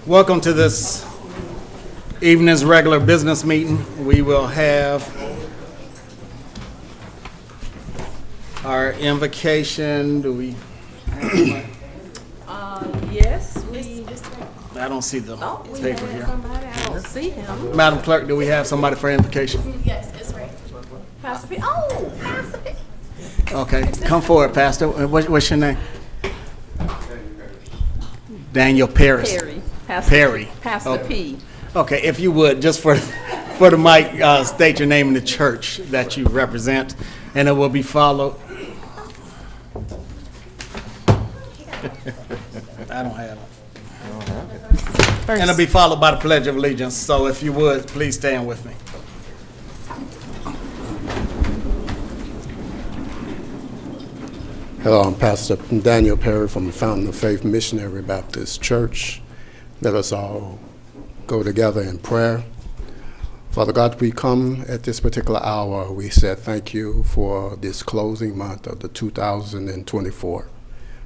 Welcome to this evening's regular business meeting. We will have our invocation. Do we have one? Yes, I don't see the paper here. somebody. I don't see him. Madam Clerk, do we have somebody for invocation? Yes, it's right. Pastor P. Oh, Pastor P. Okay, come forward, Pastor. What's your name? Daniel Paris. Perry. Perry. Pastor Okay. P. Okay, if you would, just for the mic, state your name and the church that you represent, and it will be followed. I don't have it. And it'll be followed by the Pledge of Allegiance. So if you would, please stand with me. Hello, I'm Pastor Daniel Perry from the Fountain of Faith Missionary Baptist Church. Let us all go together in prayer. Father God, we come at this particular hour. We said thank you for this closing month of the 2024.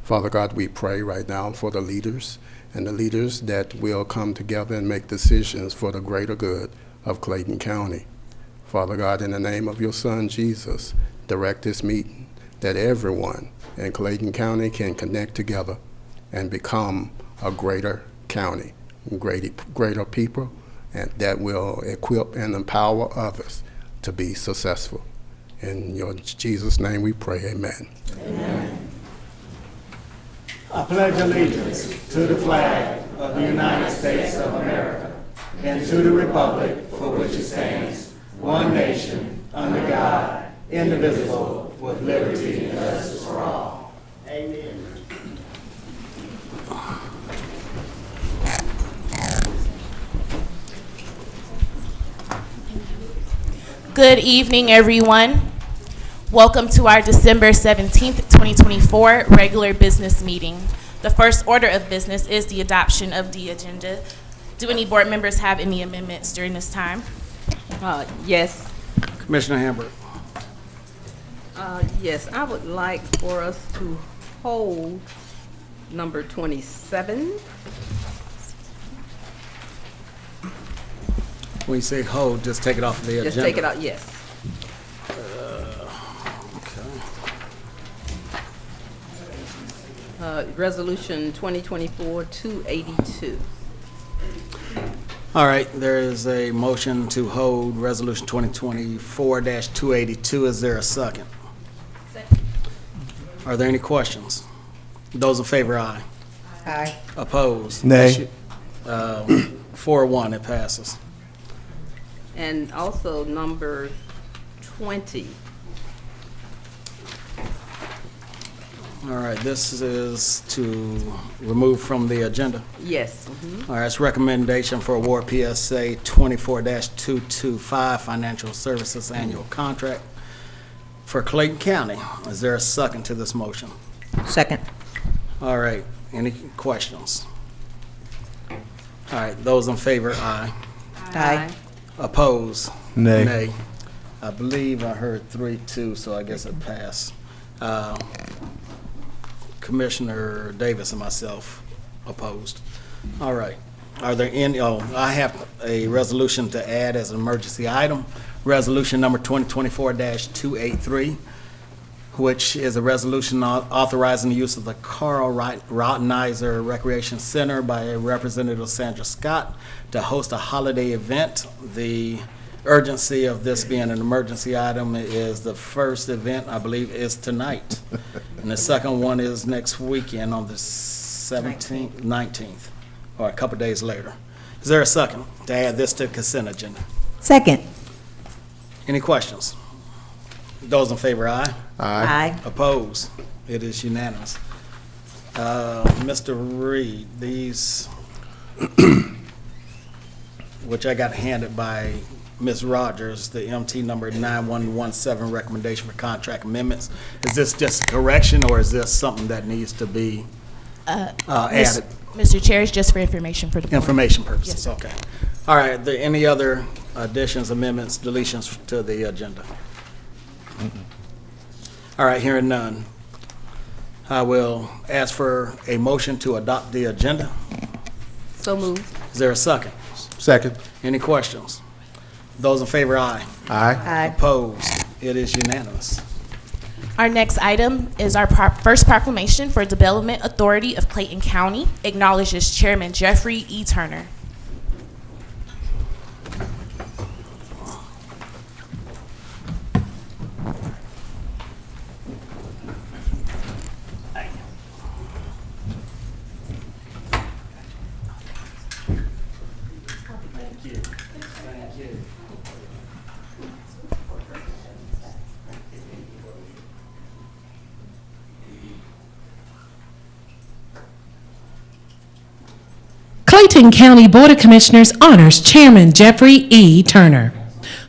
Father God, we pray right now for the leaders and the leaders that will come together and make decisions for the greater good of Clayton County. Father God, in the name of your Son, Jesus, direct this meeting that everyone in Clayton County can connect together and become a greater county, greater people, and that will equip and empower others to be successful. In your Jesus' name we pray, amen. Amen. I pledge allegiance to the flag of the United States of America and to the republic for which it stands, one nation, under God, indivisible, with liberty and justice for all. Amen. Good evening, everyone. Welcome to our December 17th, 2024 regular business meeting. The first order of business is the adoption of the agenda. Do any board members have any amendments during this time? Yes. Commissioner Hamburg. Yes, I would like for us to hold number 27. When you say hold, just take it off the agenda. Just take it out, yes. Resolution 2024-282. All right, there is a motion to hold Resolution 2024-282. Is there a second? Second. Are there any questions? Those in favor, aye. Aye. Opposed? Nay. 4-1, it passes. And also number 20. All right, this is to remove from the agenda. Yes. All right, it's recommendation for award PSA 24-225 Financial Services Annual Contract for Clayton County. Is there a second to this motion? Second. All right, any questions? All right, those in favor, aye. Aye. Opposed? Nay. Nay. I believe I heard 3-2, so I guess it passed. Commissioner Davis and myself opposed. All right. Are there any, I have a resolution to add as an emergency item. Resolution number 2024-283, which is a resolution authorizing the use of the Carl Rottenizer Recreation Center by Representative Sandra Scott to host a holiday event. The urgency of this being an emergency item is the first event, I believe, is tonight. And the second one is next weekend on the 17th, 19th, or a couple days later. Is there a second to add this to the consent agenda? Second. Any questions? Those in favor, aye. Aye. Opposed? It is unanimous. Mr. Reed, these, which I got handed by Ms. Rogers, the MT number 9117 recommendation for contract amendments. Is this just a correction, or is this something that needs to be added? Mr. Chair, it's just for information for the board. Information purposes, Yes, sir. okay. All right, are there any other additions, amendments, deletions to the agenda? All right, hearing none. I will ask for a motion to adopt the agenda. So moved. Is there a second? Second. Any questions? Those in favor, aye. Aye. Aye. Opposed? It is unanimous. Our next item is our first proclamation for Development Authority of Clayton County, acknowledges Chairman Jeffrey E. Turner. Clayton County Board of Commissioners honors Chairman Jeffrey E. Turner.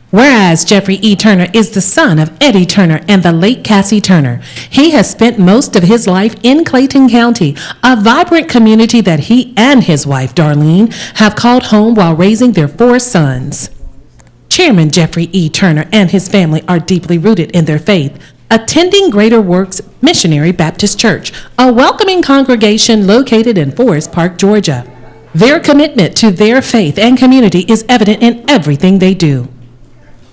Whereas Jeffrey E. Turner is the son of Eddie Turner and the late Cassie Turner, he has spent most of his life in Clayton County, a vibrant community that he and his wife, Darlene, have called home while raising their 4 sons. Chairman Jeffrey E. Turner and his family are deeply rooted in their faith, attending Greater Works Missionary Baptist Church, a welcoming congregation located in Forest Park, Georgia. Their commitment to their faith and community is evident in everything they do.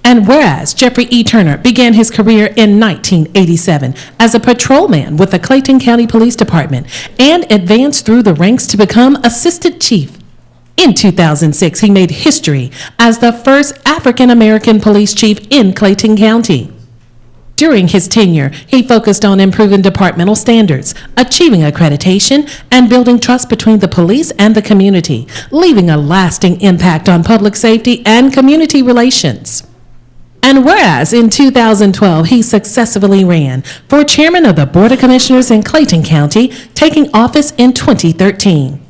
And whereas Jeffrey E. Turner began his career in 1987 as a patrolman with the Clayton County Police Department and advanced through the ranks to become assistant chief. In 2006, he made history as the first African-American police chief in Clayton County. During his tenure, he focused on improving departmental standards, achieving accreditation, and building trust between the police and the community, leaving a lasting impact on public safety and community relations. And whereas in 2012, he successfully ran for chairman of the Board of Commissioners in Clayton County, taking office in 2013.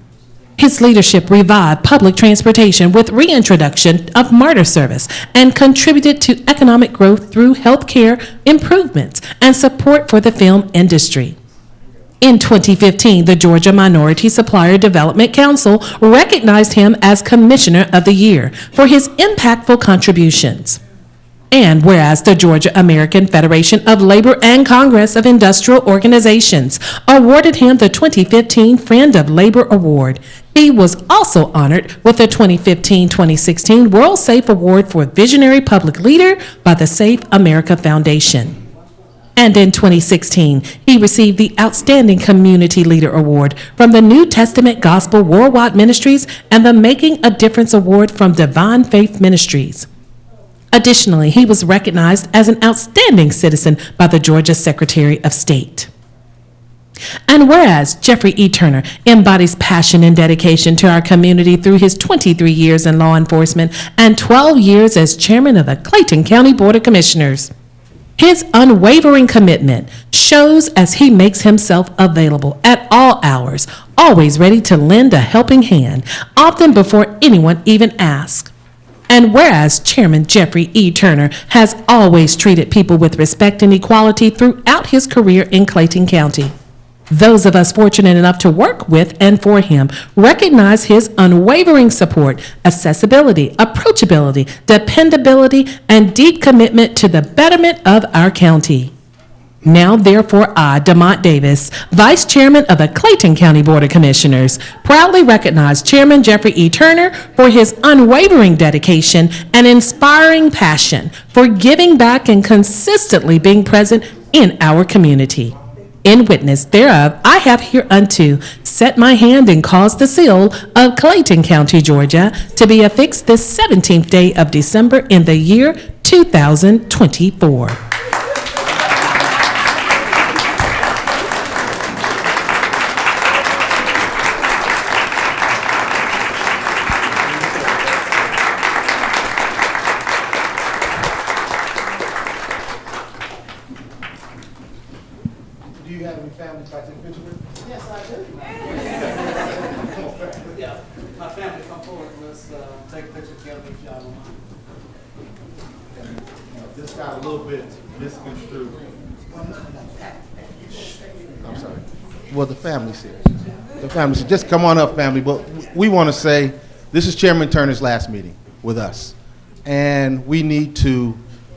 His leadership revived public transportation with reintroduction of MARTA service and contributed to economic growth through health care improvements and support for the film industry. In 2015, the Georgia Minority Supplier Development Council recognized him as Commissioner of the Year for his impactful contributions. And whereas the Georgia American Federation of Labor and Congress of Industrial Organizations awarded him the 2015 Friend of Labor Award, he was also honored with the 2015-2016 World Safe Award for Visionary Public Leader by the Safe America Foundation. And in 2016, he received the Outstanding Community Leader Award from the New Testament Gospel Worldwide Ministries and the Making a Difference Award from Divine Faith Ministries. Additionally, he was recognized as an outstanding citizen by the Georgia Secretary of State. And whereas Jeffrey E. Turner embodies passion and dedication to our community through his 23 years in law enforcement and 12 years as chairman of the Clayton County Board of Commissioners, his unwavering commitment shows as he makes himself available at all hours, always ready to lend a helping hand, often before anyone even asks. And whereas Chairman Jeffrey E. Turner has always treated people with respect and equality throughout his career in Clayton County, those of us fortunate enough to work with and for him recognize his unwavering support, accessibility, approachability, dependability, and deep commitment to the betterment of our county. Now, therefore, I, DeMont Davis, Vice Chairman of the Clayton County Board of Commissioners, proudly recognize Chairman Jeffrey E. Turner for his unwavering dedication and inspiring passion for giving back and consistently being present in our community. In witness thereof, I have hereunto set my hand and caused the seal of Clayton County, Georgia, to be affixed this 17th day of December in the year 2024. Do you have any family to take a picture with? Yes, I do. Yeah, my family come forward, let's take a picture together if y'all don't mind. This got a little bit misconstrued. I'm sorry. Well, the family's here. The family's here. Just come on up, family. But we want to say this is Chairman Turner's last meeting with us. And we need to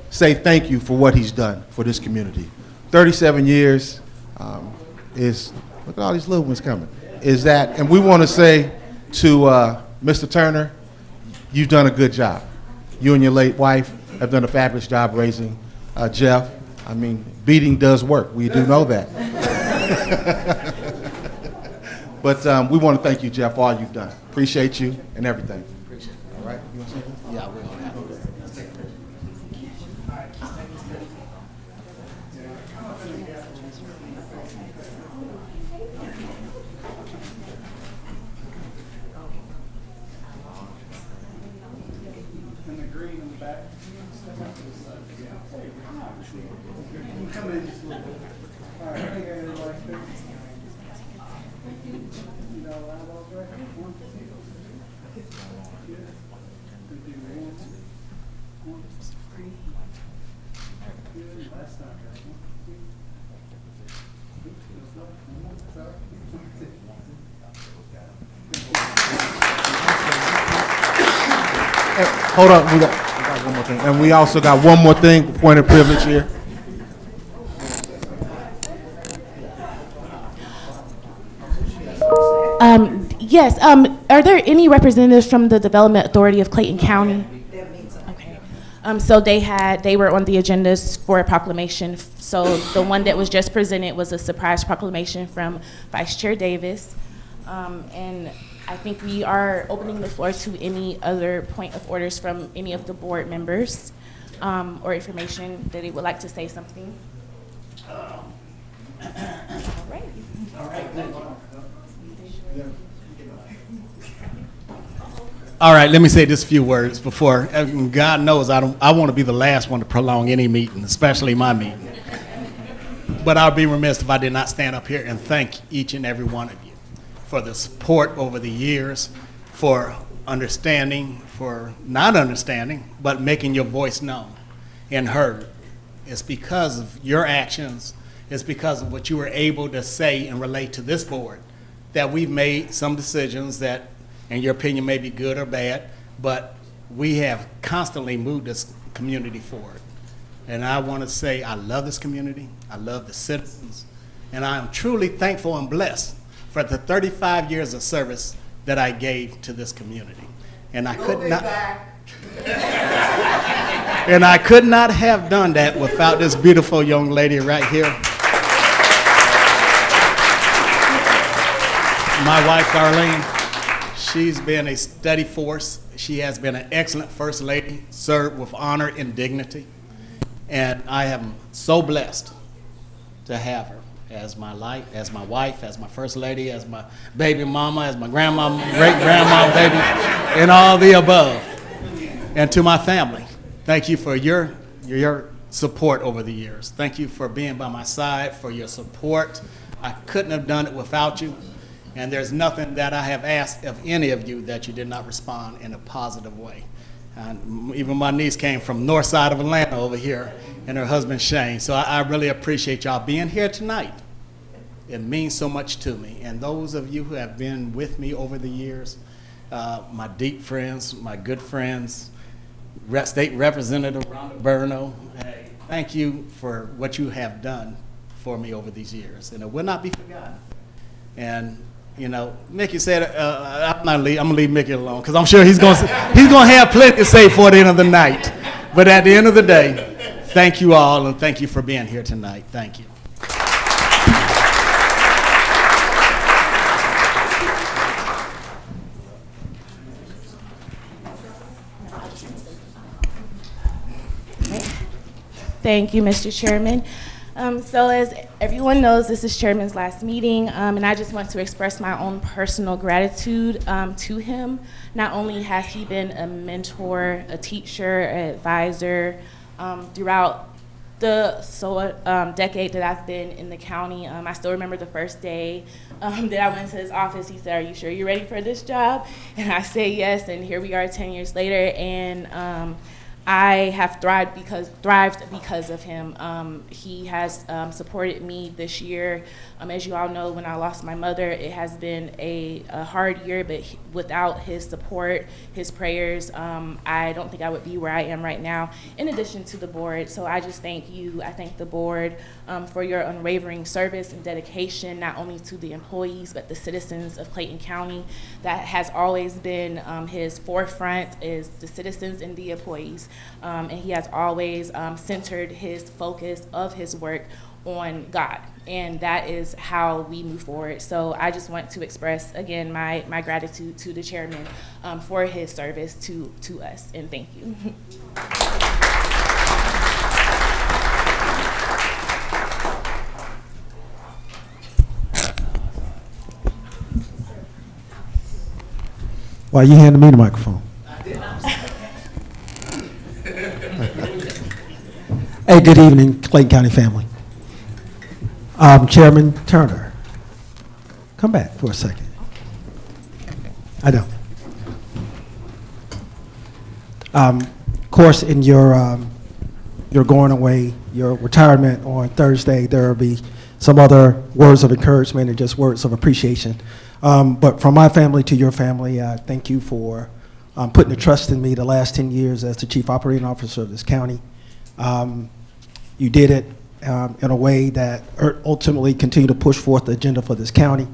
say thank you for what he's done for this community. 37 years is, look at all these little ones coming, is that, and we want to say to Mr. Turner, you've done a good job. You and your late wife have done a fabulous job raising Jeff. I mean, beating does work. We do know that. But we want to thank you, Jeff, for all you've done. Appreciate you and everything. Appreciate it. All right? You want to say anything? Yeah, we're gonna have Hold on, we got one more thing. And we also got one more thing, point of privilege here. Yes, are there any representatives from the Development Authority of Clayton County? Okay. So they were on the agendas for a proclamation. So the one that was just presented was a surprise proclamation from Vice Chair Davis. And I think we are opening the floor to any other point of orders from any of the board members or information that they would like to say something. All right. All right, let me say just a few words before. God knows I want to be the last one to prolong any meeting, especially my meeting. But I'll be remiss if I did not stand up here and thank each and every one of you for the support over the years, for understanding, for not understanding, but making your voice known and heard. It's because of your actions, it's because of what you were able to say and relate to this board that we've made some decisions that, in your opinion, may be good or bad, but we have constantly moved this community forward. And I want to say I love this community, I love the citizens, and I am truly thankful and blessed for the 35 years of service that I gave to this community. And I could not and I could not have done that without this beautiful young lady right here. My wife, Darlene, she's been a steady force. She has been an excellent First Lady, served with honor and dignity. And I am so blessed to have her as my life, as my wife, as my First Lady, as my baby mama, as my grandma, great-grandma, baby, and all the above. And to my family, thank you for your support over the years. Thank you for being by my side, for your support. I couldn't have done it without you. And there's nothing that I have asked of any of you that you did not respond in a positive way. Even my niece came from north side of Atlanta over here, and her husband Shane. So I really appreciate y'all being here tonight. It means so much to me. And those of you who have been with me over the years, my deep friends, my good friends, State Representative Rhonda Burno, hey, thank you for what you have done for me over these years. And it will not be forgotten. And you know, Mickey said, I'm gonna leave Mickey alone because I'm sure he's gonna have plenty to say for the end of the night. But at the end of the day, thank you all and thank you for being here tonight. Thank you. Thank you, Mr. Chairman. So as everyone knows, this is Chairman's last meeting, and I just want to express my own personal gratitude to him. Not only has he been a mentor, a teacher, an advisor throughout the decade that I've been in the county. I still remember the first day that I went to his office. He said, "Are you sure you're ready for this job?" And I said yes, and here we are 10 years later. And I have thrived because of him. He has supported me this year. As you all know, when I lost my mother, it has been a hard year, but without his support, his prayers, I don't think I would be where I am right now, in addition to the board. So I just thank you. I thank the board for your unwavering service and dedication, not only to the employees, but the citizens of Clayton County. That has always been his forefront, is the citizens and the employees. And he has always centered his focus of his work on God, and that is how we move forward. So I just want to express again my gratitude to the chairman for his service to us, and thank you. Why you handing me the microphone? Hey, good evening, Clayton County family. Chairman Turner, come back for a second. I know. Of course, in your going away, your retirement on Thursday, there will be some other words of encouragement and just words of appreciation. But from my family to your family, thank you for putting the trust in me the last 10 years as the Chief Operating Officer of this county. You did it in a way that ultimately continued to push forth the agenda for this county.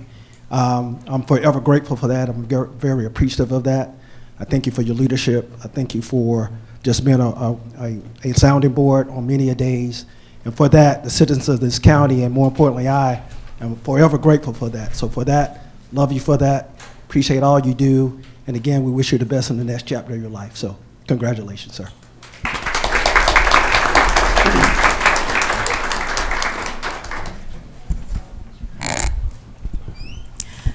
I'm forever grateful for that. I'm very appreciative of that. I thank you for your leadership. I thank you for just being a sounding board on many a days. And for that, the citizens of this county, and more importantly, I am forever grateful for that. So for that, love you for that. Appreciate all you do. And again, we wish you the best in the next chapter of your life. So congratulations, sir.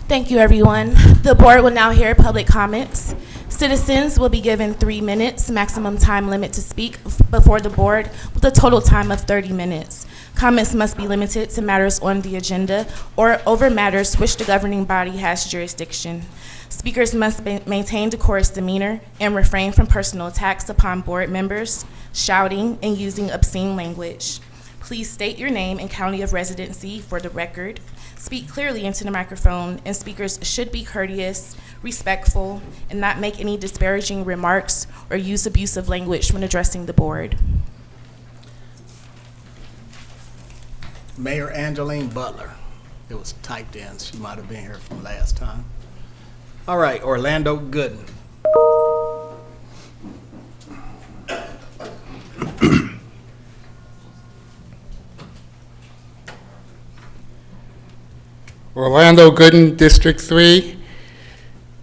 Thank you, everyone. The board will now hear public comments. Citizens will be given 3 minutes, maximum time limit to speak before the board, with a total time of 30 minutes. Comments must be limited to matters on the agenda or over matters which the governing body has jurisdiction. Speakers must maintain decorous demeanor and refrain from personal attacks upon board members, shouting, and using obscene language. Please state your name and county of residency for the record. Speak clearly into the microphone, and speakers should be courteous, respectful, and not make any disparaging remarks or use abusive language when addressing the board. Mayor Angeline Butler. It was typed in. She might have been here from last time. All right, Orlando Gooden. Orlando Gooden, District 3.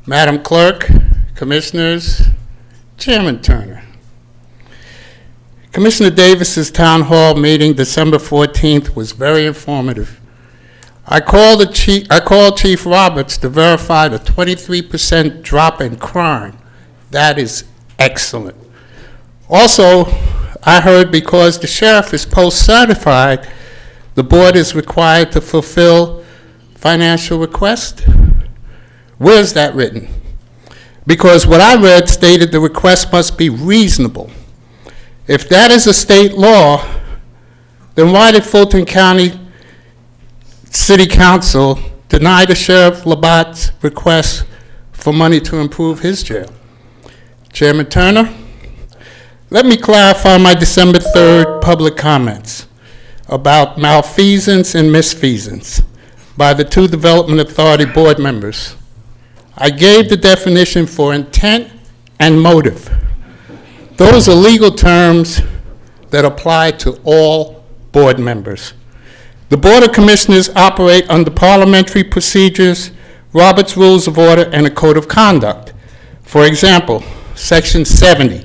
Madam Clerk, Commissioners, Chairman Turner. Commissioner Davis's Town Hall meeting December 14th was very informative. I called Chief Roberts to verify the 23% drop in crime. That is excellent. Also, I heard because the sheriff is post-certified, the board is required to fulfill financial request. Where's that written? Because what I read stated the request must be reasonable. If that is a state law, then why did Fulton County City Council deny the Sheriff Labatt's request for money to improve his jail? Chairman Turner, let me clarify my December 3rd public comments about malfeasance and misfeasance by the two Development Authority board members. I gave the definition for intent and motive. Those are legal terms that apply to all board members. The Board of Commissioners operate under parliamentary procedures, Robert's Rules of Order, and a Code of Conduct. For example, Section 70,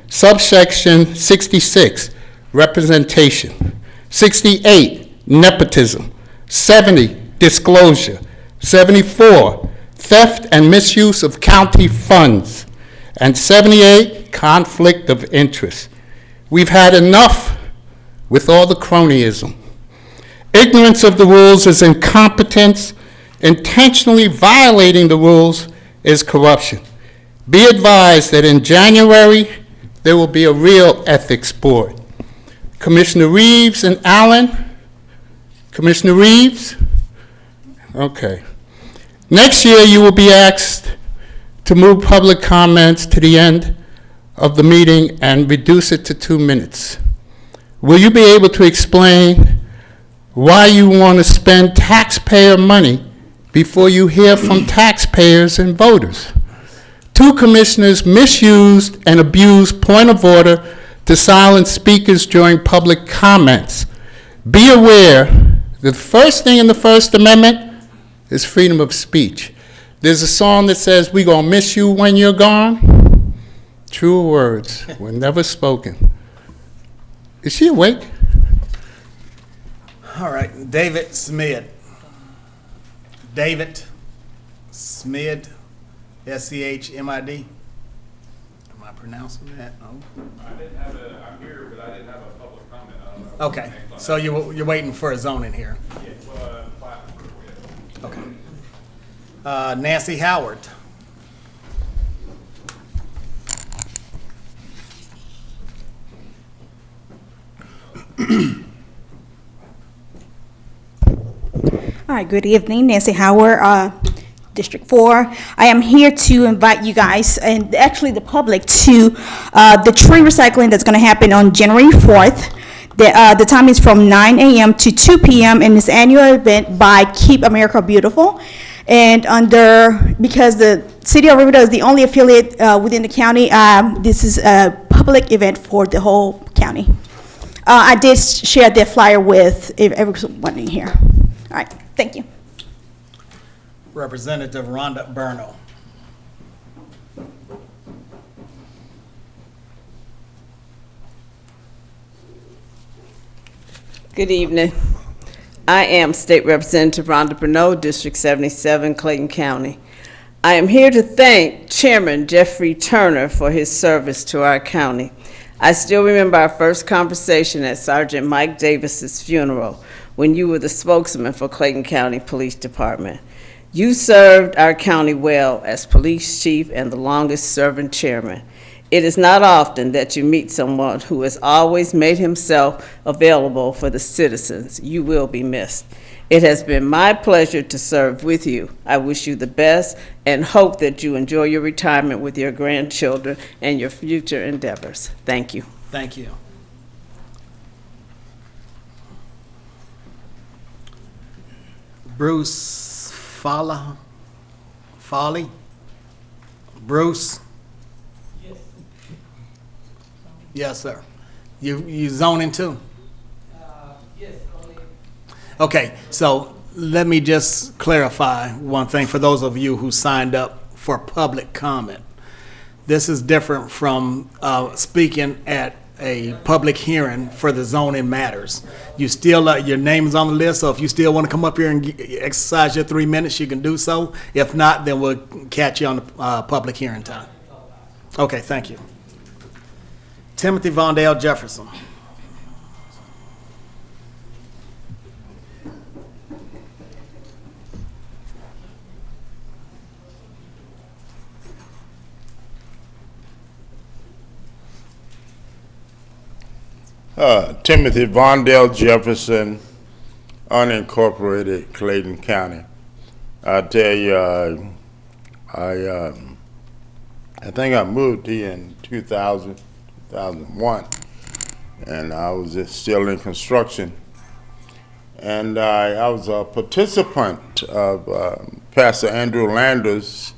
subsection 66, representation. 68, nepotism. 70, disclosure. 74, theft and misuse of county funds. And 78, conflict of interest. We've had enough with all the cronyism. Ignorance of the rules is incompetence. Intentionally violating the rules is corruption. Be advised that in January there will be a real ethics board. Commissioner Reeves and Allen. Commissioner Reeves? Okay. Next year, you will be asked to move public comments to the end of the meeting and reduce it to 2 minutes. Will you be able to explain why you want to spend taxpayer money before you hear from taxpayers and voters? 2 commissioners misused and abused point of order to silence speakers during public comments. Be aware that the first thing in the First Amendment is freedom of speech. There's a song that says, "We gonna miss you when you're gone." True words were never spoken. Is she awake? All right, David Smid. David Smid, S-C-H-M-I-D. Am I pronouncing that? No. I'm here, but I didn't have a public comment. I don't know. Okay, so you're waiting for a zoning here. Yeah, platform, yeah. Okay. Nancy Howard. All right, good evening, Nancy Howard, District 4. I am here to invite you guys, and actually the public, to the tree recycling that's going to happen on January 4th. The time is from 9 a.m. to 2 p.m. in this annual event by Keep America Beautiful. And because the City of Riverdale is the only affiliate within the county, this is a public event for the whole county. I did share that flyer with everyone in here. All right, thank you. Representative Rhonda Burnell. Good evening. I am State Representative Rhonda Burnell, District 77, Clayton County. I am here to thank Chairman Jeffrey Turner for his service to our county. I still remember our first conversation at Sergeant Mike Davis's funeral when you were the spokesman for Clayton County Police Department. You served our county well as police chief and the longest serving chairman. It is not often that you meet someone who has always made himself available for the citizens. You will be missed. It has been my pleasure to serve with you. I wish you the best and hope that you enjoy your retirement with your grandchildren and your future endeavors. Thank you. Thank you. Bruce Foley? Bruce? Yes, sir. You zoning too? Yes. Okay, so let me just clarify one thing for those of you who signed up for public comment. This is different from speaking at a public hearing for the zoning matters. You still, your name is on the list, so if you still want to come up here and exercise your 3 minutes, you can do so. If not, then we'll catch you on the public hearing time. Okay, thank you. Timothy Vondale Jefferson. Timothy Vondale Jefferson, unincorporated Clayton County. I tell you, I think I moved here in 2001, and I was still in construction. And I was a participant of Pastor Andrew Landers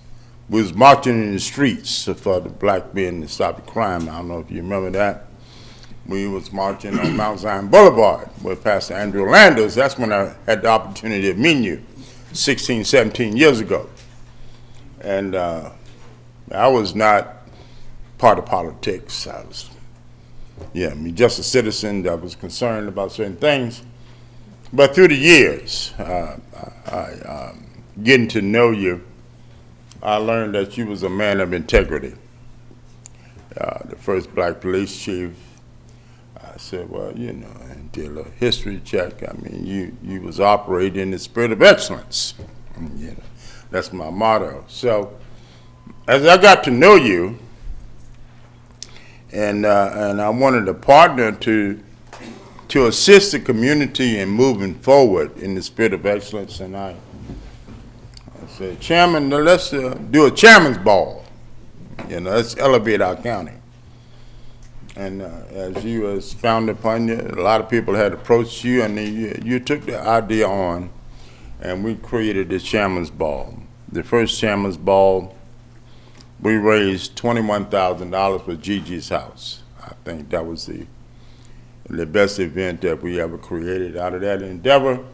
was marching in the streets for the black men to stop crime. I don't know if you remember that. We was marching on Mount Zion Boulevard with Pastor Andrew Landers. That's when I had the opportunity of meeting you 16, 17 years ago. And I was not part of politics. I was, just a citizen that was concerned about certain things. But through the years, getting to know you, I learned that you was a man of integrity. The first black police chief, I said, well, and did a history check. I mean, you was operating in the spirit of excellence. That's my motto. So as I got to know you, and I wanted to partner to assist the community in moving forward in the spirit of excellence. And I said, Chairman, let's do a chairman's ball. Let's elevate our county. And as you expounded upon it, a lot of people had approached you, and you took the idea on, and we created this chairman's ball. The first chairman's ball, we raised $21,000 for Gigi's house. I think that was the best event that we ever created out of that endeavor.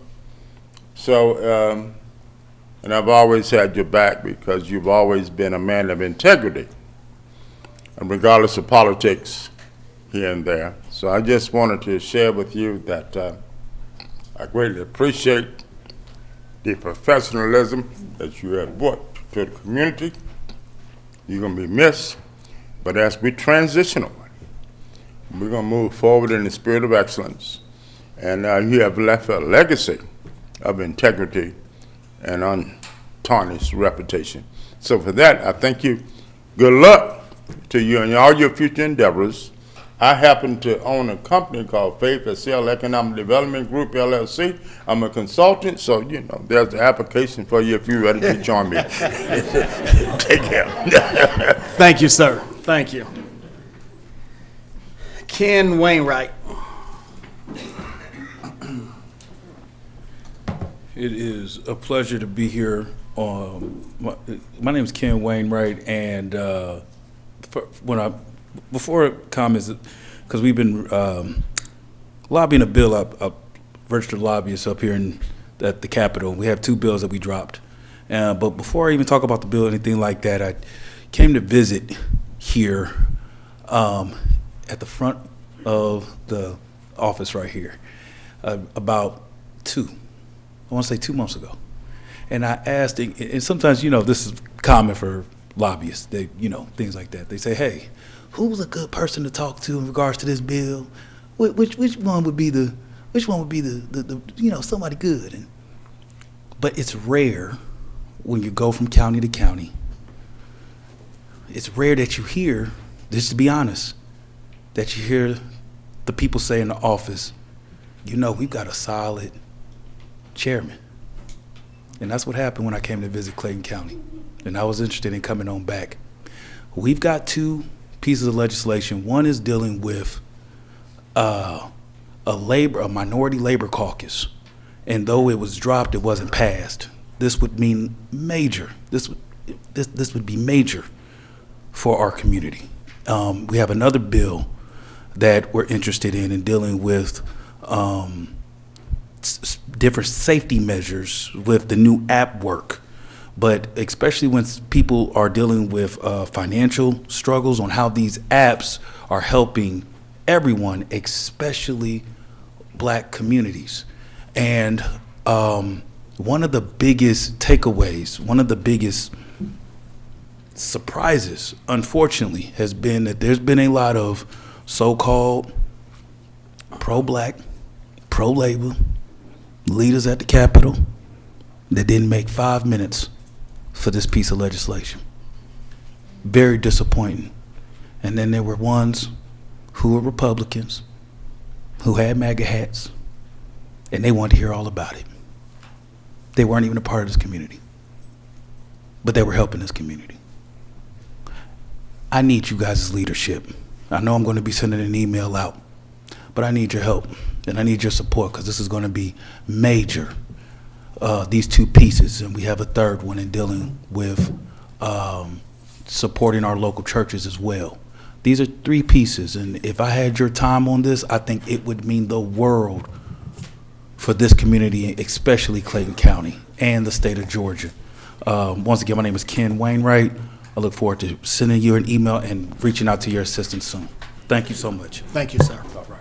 So, and I've always had your back because you've always been a man of integrity, and regardless of politics here and there. So I just wanted to share with you that I greatly appreciate the professionalism that you have brought to the community. You're going to be missed, but as we transition on, we're going to move forward in the spirit of excellence. And you have left a legacy of integrity and untarnished reputation. So for that, I thank you. Good luck to you in all your future endeavors. I happen to own a company called Faith Excel Economic Development Group, LLC. I'm a consultant, so, there's the application for you if you're ready to join me. Take care. Thank you, sir. Thank you. Ken Wainwright. It is a pleasure to be here. My name is Ken Wainwright, and before comments, because we've been lobbying a bill up registered lobbyists up here at the Capitol. We have 2 bills that we dropped. But before I even talk about the bill or anything like that, I came to visit here at the front of the office right here about 2 months ago. And I asked, and sometimes, this is common for lobbyists, they, things like that. They say, hey, who's a good person to talk to in regards to this bill? Which one would be the somebody good? But it's rare when you go from county to county. It's rare that you hear, just to be honest, that you hear the people say in the office, we've got a solid chairman. And that's what happened when I came to visit Clayton County. And I was interested in coming on back. We've got 2 pieces of legislation. One is dealing with a minority labor caucus. And though it was dropped, it wasn't passed. This would mean major. This would be major for our community. We have another bill that we're interested in dealing with different safety measures with the new app work, but especially when people are dealing with financial struggles on how these apps are helping everyone, especially Black communities. And one of the biggest takeaways, one of the biggest surprises, unfortunately, has been that there's been a lot of so-called pro-Black, pro-labor leaders at the Capitol that didn't make 5 minutes for this piece of legislation. Very disappointing. And then there were ones who were Republicans, who had MAGA hats, and they wanted to hear all about it. They weren't even a part of this community, but they were helping this community. I need you guys' leadership. I know I'm going to be sending an email out, but I need your help. And I need your support because this is going to be major, these 2 pieces. And we have a third one in dealing with supporting our local churches as well. These are 3 pieces. And if I had your time on this, I think it would mean the world for this community, especially Clayton County and the state of Georgia. Once again, my name is Ken Wainwright. I look forward to sending you an email and reaching out to your assistance soon. Thank you so much. Thank you, sir. All right.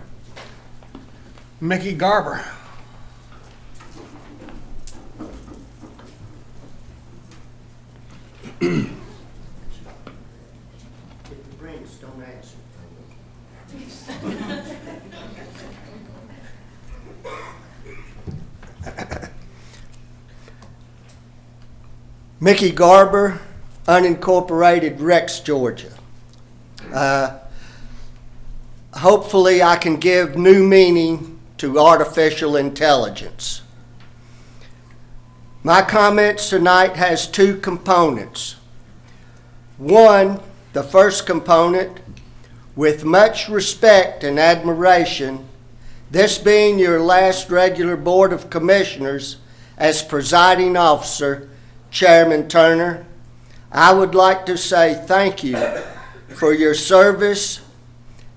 Mickey Garber. Mickey Garber, unincorporated Rex, Georgia. hopefully I can give new meaning to artificial intelligence. My comments tonight has two components. One, the first component, with much respect and admiration, this being your last regular Board of Commissioners as presiding officer, Chairman Turner, I would like to say thank you for your service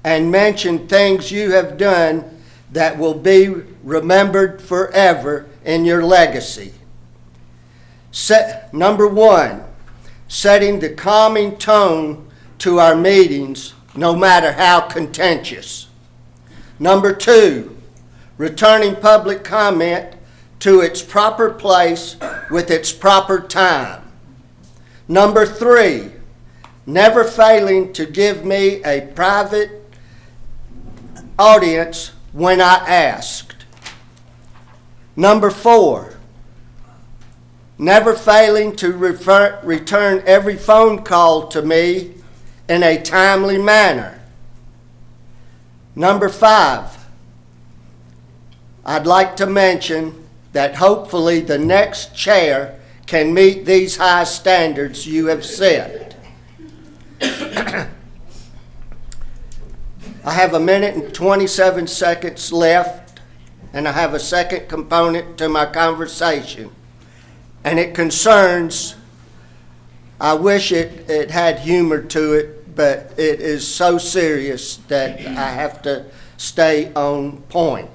and mention things you have done that will be remembered forever in your legacy. Number one, setting the calming tone to our meetings, no matter how contentious. Number two, returning public comment to its proper place with its proper time. Number three, never failing to give me a private audience when I asked. Number four, never failing to return every phone call to me in a timely manner. Number five, I'd like to mention that hopefully the next chair can meet these high standards you have set. I have 1 minute and 27 seconds left, and I have a second component to my conversation. And it concerns, I wish it had humor to it, but it is so serious that I have to stay on point.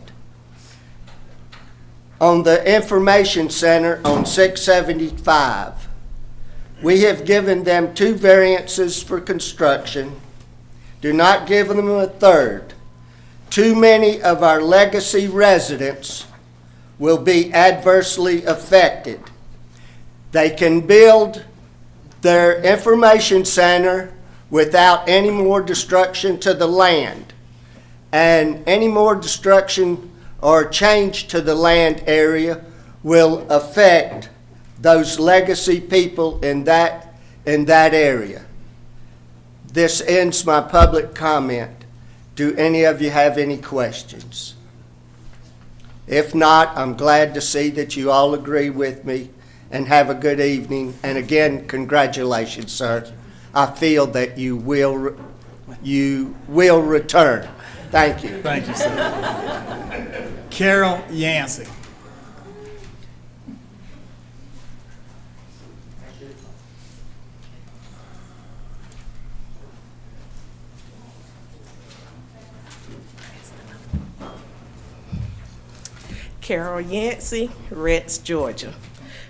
On the Information Center on 675, we have given them 2 variances for construction. Do not give them a third. Too many of our legacy residents will be adversely affected. They can build their information center without any more destruction to the land. And any more destruction or change to the land area will affect those legacy people in that area. This ends my public comment. Do any of you have any questions? If not, I'm glad to see that you all agree with me, and have a good evening. And again, congratulations, sir. I feel that you will return. Thank you. Thank you, sir. Carol Yancey. Carol Yancey, Retz, Georgia.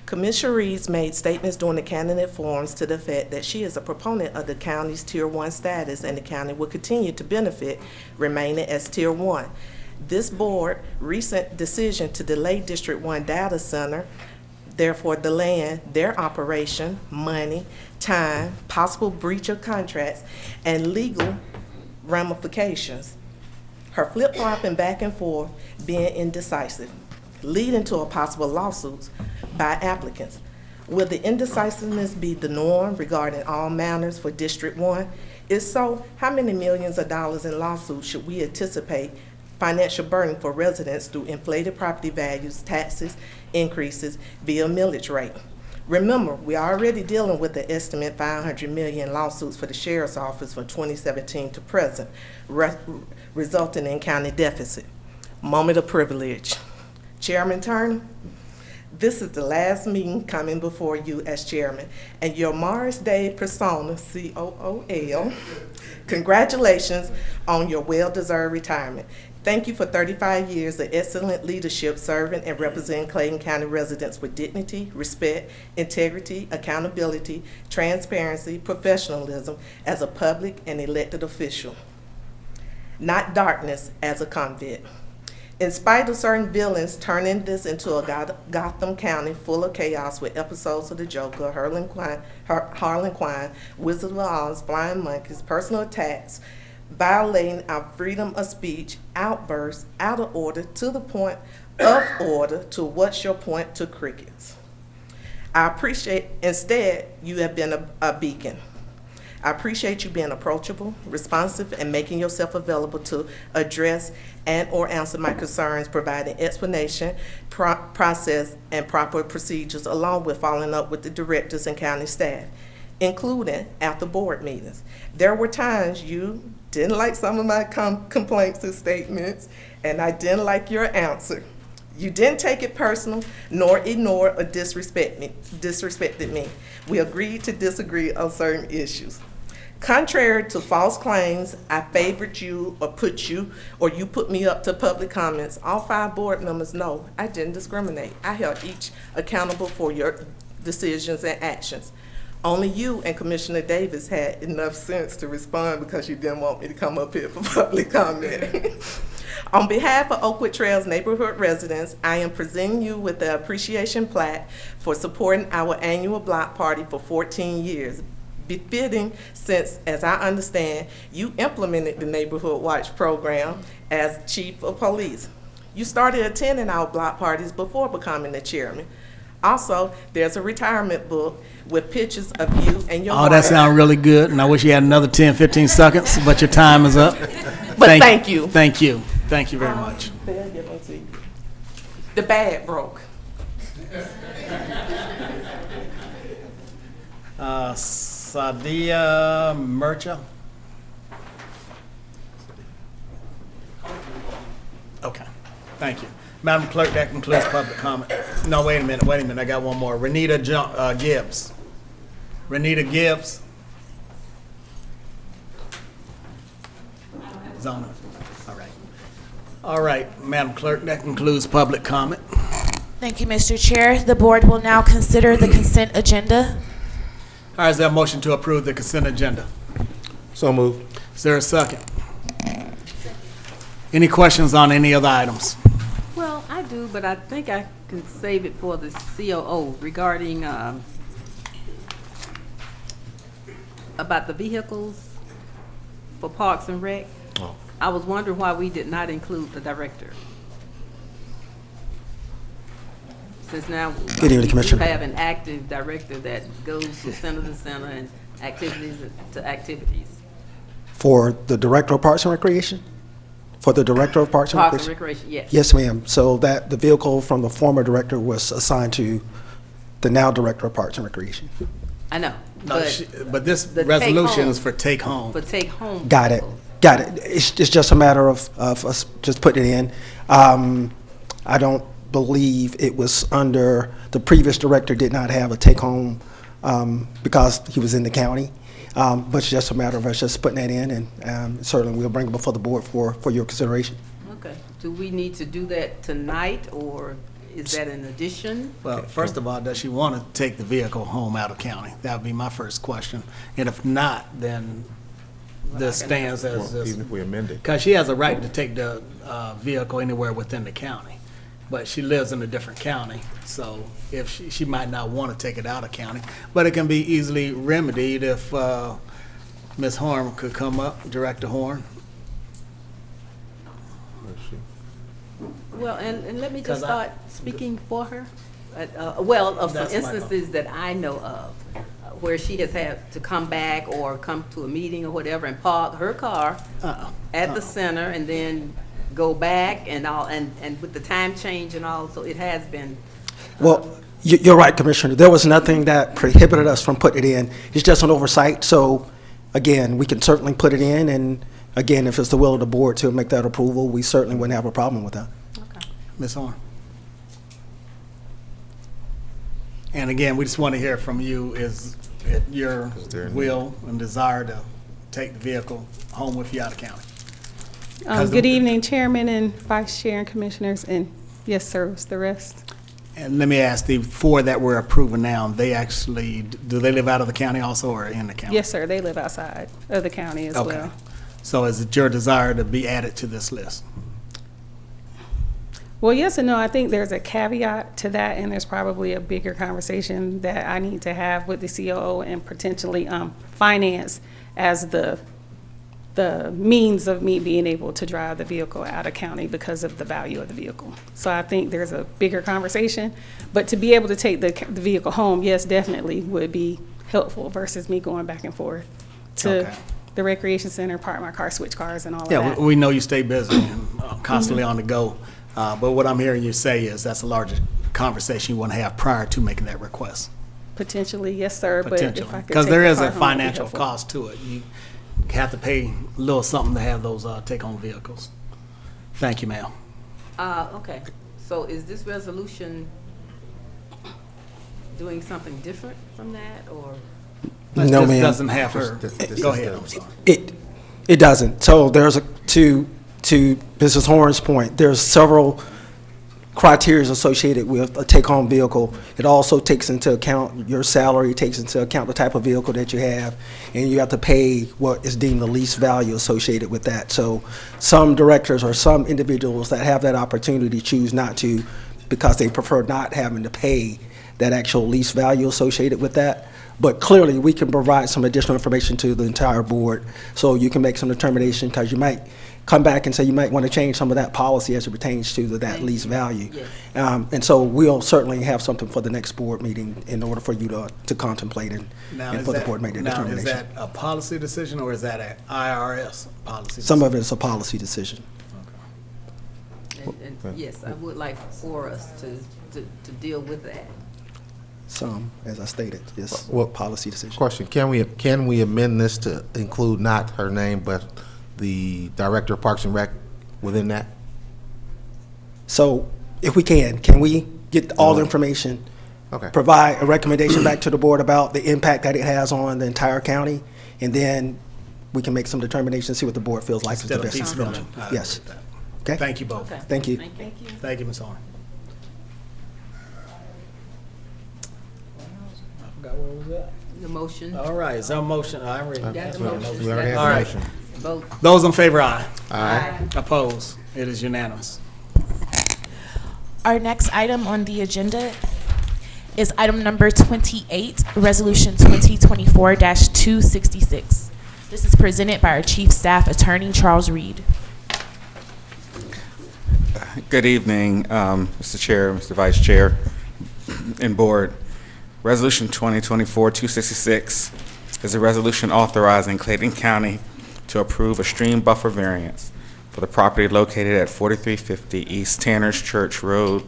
Commissioner Reeves made statements during the candidate forums to the effect that she is a proponent of the county's Tier 1 status, and the county will continue to benefit remaining as Tier 1. This board recent decision to delay District 1 data center, therefore delaying their operation, money, time, possible breach of contracts, and legal ramifications. Her flip-flopping back and forth being indecisive, leading to a possible lawsuits by applicants. Will the indecisiveness be the norm regarding all matters for District 1? If so, how many millions of dollars in lawsuits should we anticipate financial burden for residents through inflated property values, taxes, increases via millage rate? Remember, we are already dealing with the estimate 500 million lawsuits for the Sheriff's Office from 2017 to present, resulting in county deficit. Moment of privilege. Chairman Turner, this is the last meeting coming before you as chairman, and your Morris Day persona, COOL, congratulations on your well-deserved retirement. Thank you for 35 years of excellent leadership, serving and representing Clayton County residents with dignity, respect, integrity, accountability, transparency, professionalism as a public and elected official. Not darkness as a convict. In spite of certain villains turning this into a Gotham County full of chaos with episodes of the Joker, Harlan Quine, Wizard of Oz, Flying Monkeys, personal attacks, violating our freedom of speech, outbursts, out of order, to the point of order, to what's your point to crickets. I appreciate, instead, you have been a beacon. I appreciate you being approachable, responsive, and making yourself available to address and/or answer my concerns, providing explanation, process, and proper procedures, along with following up with the directors and county staff, including after board meetings. There were times you didn't like some of my complaints and statements, and I didn't like your answer. You didn't take it personal, nor ignore or disrespected me. We agreed to disagree on certain issues. Contrary to false claims, I favored you or you put me up to public comments. All 5 board members know I didn't discriminate. I held each accountable for your decisions and actions. Only you and Commissioner Davis had enough sense to respond because you didn't want me to come up here for public comment. On behalf of Oakwood Trails neighborhood residents, I am presenting you with the appreciation plaque for supporting our annual block party for 14 years. Befitting since, as I understand, you implemented the Neighborhood Watch program as chief of police. You started attending our block parties before becoming the chairman. Also, there's a retirement book with pictures of you and your wife. That sounds really good, and I wish you had another 10, 15 seconds, but your time is up. But thank you. Thank you. Thank you very much. They'll give them to you. The bag broke. Sadia Murcha. Okay, thank you. Madam Clerk, that concludes public comment. No, wait a minute, I got one more. Renita Gibbs. Renita Gibbs. Zona. All right. All right, Madam Clerk, that concludes public comment. Thank you, Mr. Chair. The board will now consider the consent agenda. All right, is there a motion to approve the consent agenda? So moved. Is there a second? Any questions on any other items? Well, I do, but I think I can save it for the COO regarding about the vehicles for Parks and Rec. Oh. I was wondering why we did not include the director. Since now Good evening, we Commissioner. have an active director that goes from center to center and activities to activities. For the Director of Parks and Recreation? For the Director of Parks and Parks Recreation? and Recreation, yes. Yes, ma'am. So that the vehicle from the former director was assigned to the now Director of Parks and Recreation. I know, No, but this the resolution take-home- is for take home. for take home. Got it. vehicles. Got it. It's just a matter of us just putting it in. I don't believe it was under, the previous director did not have a take-home because he was in the county. But it's just a matter of us just putting that in, and certainly we'll bring it before the board for your consideration. Okay. Do we need to do that tonight, or is that an addition? Well, first of all, does she want to take the vehicle home out of county? That would be my first question. And if not, then this stands as, Even if we amend it. because she has a right to take the vehicle anywhere within the county. But she lives in a different county, so if she might not want to take it out of county. But it can be easily remedied if Ms. Horn could come up, Director Horn. Well, and let me 'Cause just I- start speaking for her. Well, of some That's my call. instances that I know of, where she has had to come back or come to a meeting or whatever and park her car at the center and then go back and all, and with the time change and all, so it has been. Well, you're right, Commissioner. There was nothing that prohibited us from putting it in. It's just an oversight. So, again, we can certainly put it in, and again, if it's the will of the board to make that approval, we certainly wouldn't have a problem with that. Okay. Ms. Horn. And again, we just want to hear from you, is it your will and desire to take the vehicle home with you out of county? Good evening, Chairman and Vice Chair and Commissioners, and yes, sir, what's the rest? And let me ask, the 4 that we're approving now, they actually, do they live out of the county also or in the county? Yes, sir, they live outside of the county as Okay. well. So is it your desire to be added to this list? Well, yes and no, I think there's a caveat to that, and there's probably a bigger conversation that I need to have with the COO and potentially finance as the means of me being able to drive the vehicle out of county because of the value of the vehicle. So I think there's a bigger conversation, but to be able to take the vehicle home, yes, definitely would be helpful versus me going back and forth to Okay. the recreation center, park my car, switch cars, and all of Yeah, that. we know you stay busy and constantly on the go. But what I'm hearing you say is that's a larger conversation you want to have prior to making that request. Potentially, yes, sir, but Potentially. if I could Because take there the is car a home, that'd be financial helpful. cost to it. You have to pay a little something to have those take-home vehicles. Thank you, ma'am. Okay, so is this resolution doing something different from that, or? This No, just ma'am. doesn't have her. Go ahead, I'm sorry. It doesn't. So there's to Mrs. Horn's point, there's several criteria associated with a take-home vehicle. It also takes into account your salary, it takes into account the type of vehicle that you have, and you have to pay what is deemed the least value associated with that. So some directors or some individuals that have that opportunity choose not to because they prefer not having to pay that actual least value associated with that. But clearly, we can provide some additional information to the entire board so you can make some determination, because you might come back and say you might want to change some of that policy as it pertains to that least value. Yes. And so we'll certainly have something for the next board meeting in order for you to contemplate and for the board to make that Now, determination. is that a policy decision or is that an IRS policy? Some of it is a policy decision. And yes, I would like for us to deal with that. Some, as I stated, is Well, policy decision. Question, can we amend this to include not her name, but the Director of Parks and Rec within that? So if we can we get all the information? Okay. Provide a recommendation back to the board about the impact that it has on the entire county, and then we can make some determination, see what the board feels like is the Instead of best piecemealing. approach. I agree Yes. with that. Okay? Thank you both. Okay. Thank you. Thank you. Thank you, Ms. Horn. I forgot where we was at. The motion. All right, is there a motion? I already. Got the motion. We already have All the right. motion. Vote. Those in favor, aye. Aye. Opposed? It is unanimous. Our next item on the agenda is item number 28, Resolution 2024-266. This is presented by our Chief Staff Attorney, Charles Reed. Good evening, Mr. Chair, Mr. Vice Chair, and Board. Resolution 2024-266 is a resolution authorizing Clayton County to approve a stream buffer variance for the property located at 4350 East Tanners Church Road,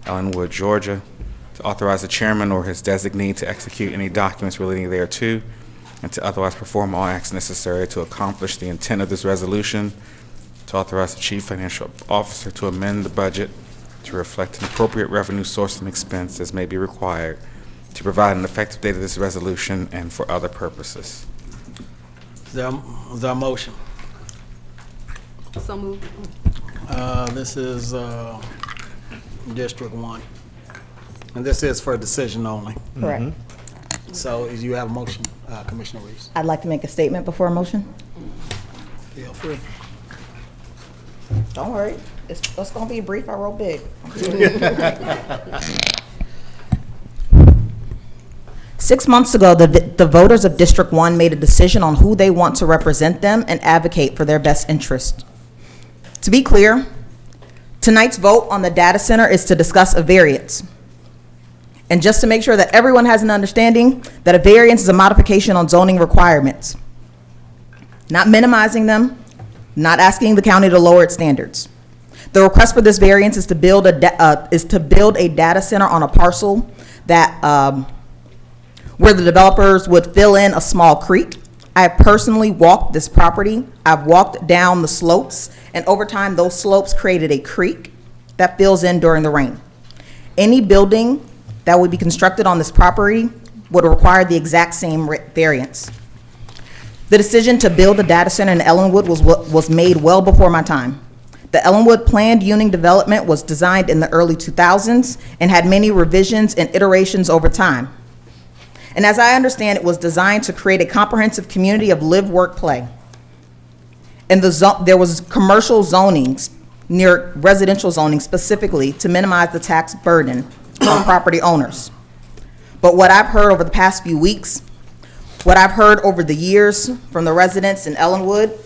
Ellenwood, Georgia, to authorize the chairman or his designee to execute any documents relating thereto, and to otherwise perform all acts necessary to accomplish the intent of this resolution, to authorize the chief financial officer to amend the budget to reflect an appropriate revenue source and expense as may be required, to provide an effective date of this resolution, and for other purposes. Is there a motion? So moved. This is District 1. And this is for a decision only. Correct. So you have a motion, Commissioner Reeves? I'd like to make a statement before a motion. Feel free. Don't worry, it's gonna be brief, I wrote big. 6 months ago, the voters of District 1 made a decision on who they want to represent them and advocate for their best interest. To be clear, tonight's vote on the data center is to discuss a variance. And just to make sure that everyone has an understanding that a variance is a modification on zoning requirements. Not minimizing them, not asking the county to lower its standards. The request for this variance is to build a data center on a parcel that, where the developers would fill in a small creek. I personally walked this property. I've walked down the slopes, and over time, those slopes created a creek that fills in during the rain. Any building that would be constructed on this property would require the exact same variance. The decision to build a data center in Ellenwood was made well before my time. The Ellenwood planned unit development was designed in the early 2000s and had many revisions and iterations over time. And as I understand, it was designed to create a comprehensive community of live, work, play. And there was commercial zonings near residential zoning specifically to minimize the tax burden on property owners. But what I've heard over the past few weeks, what I've heard over the years from the residents in Ellenwood,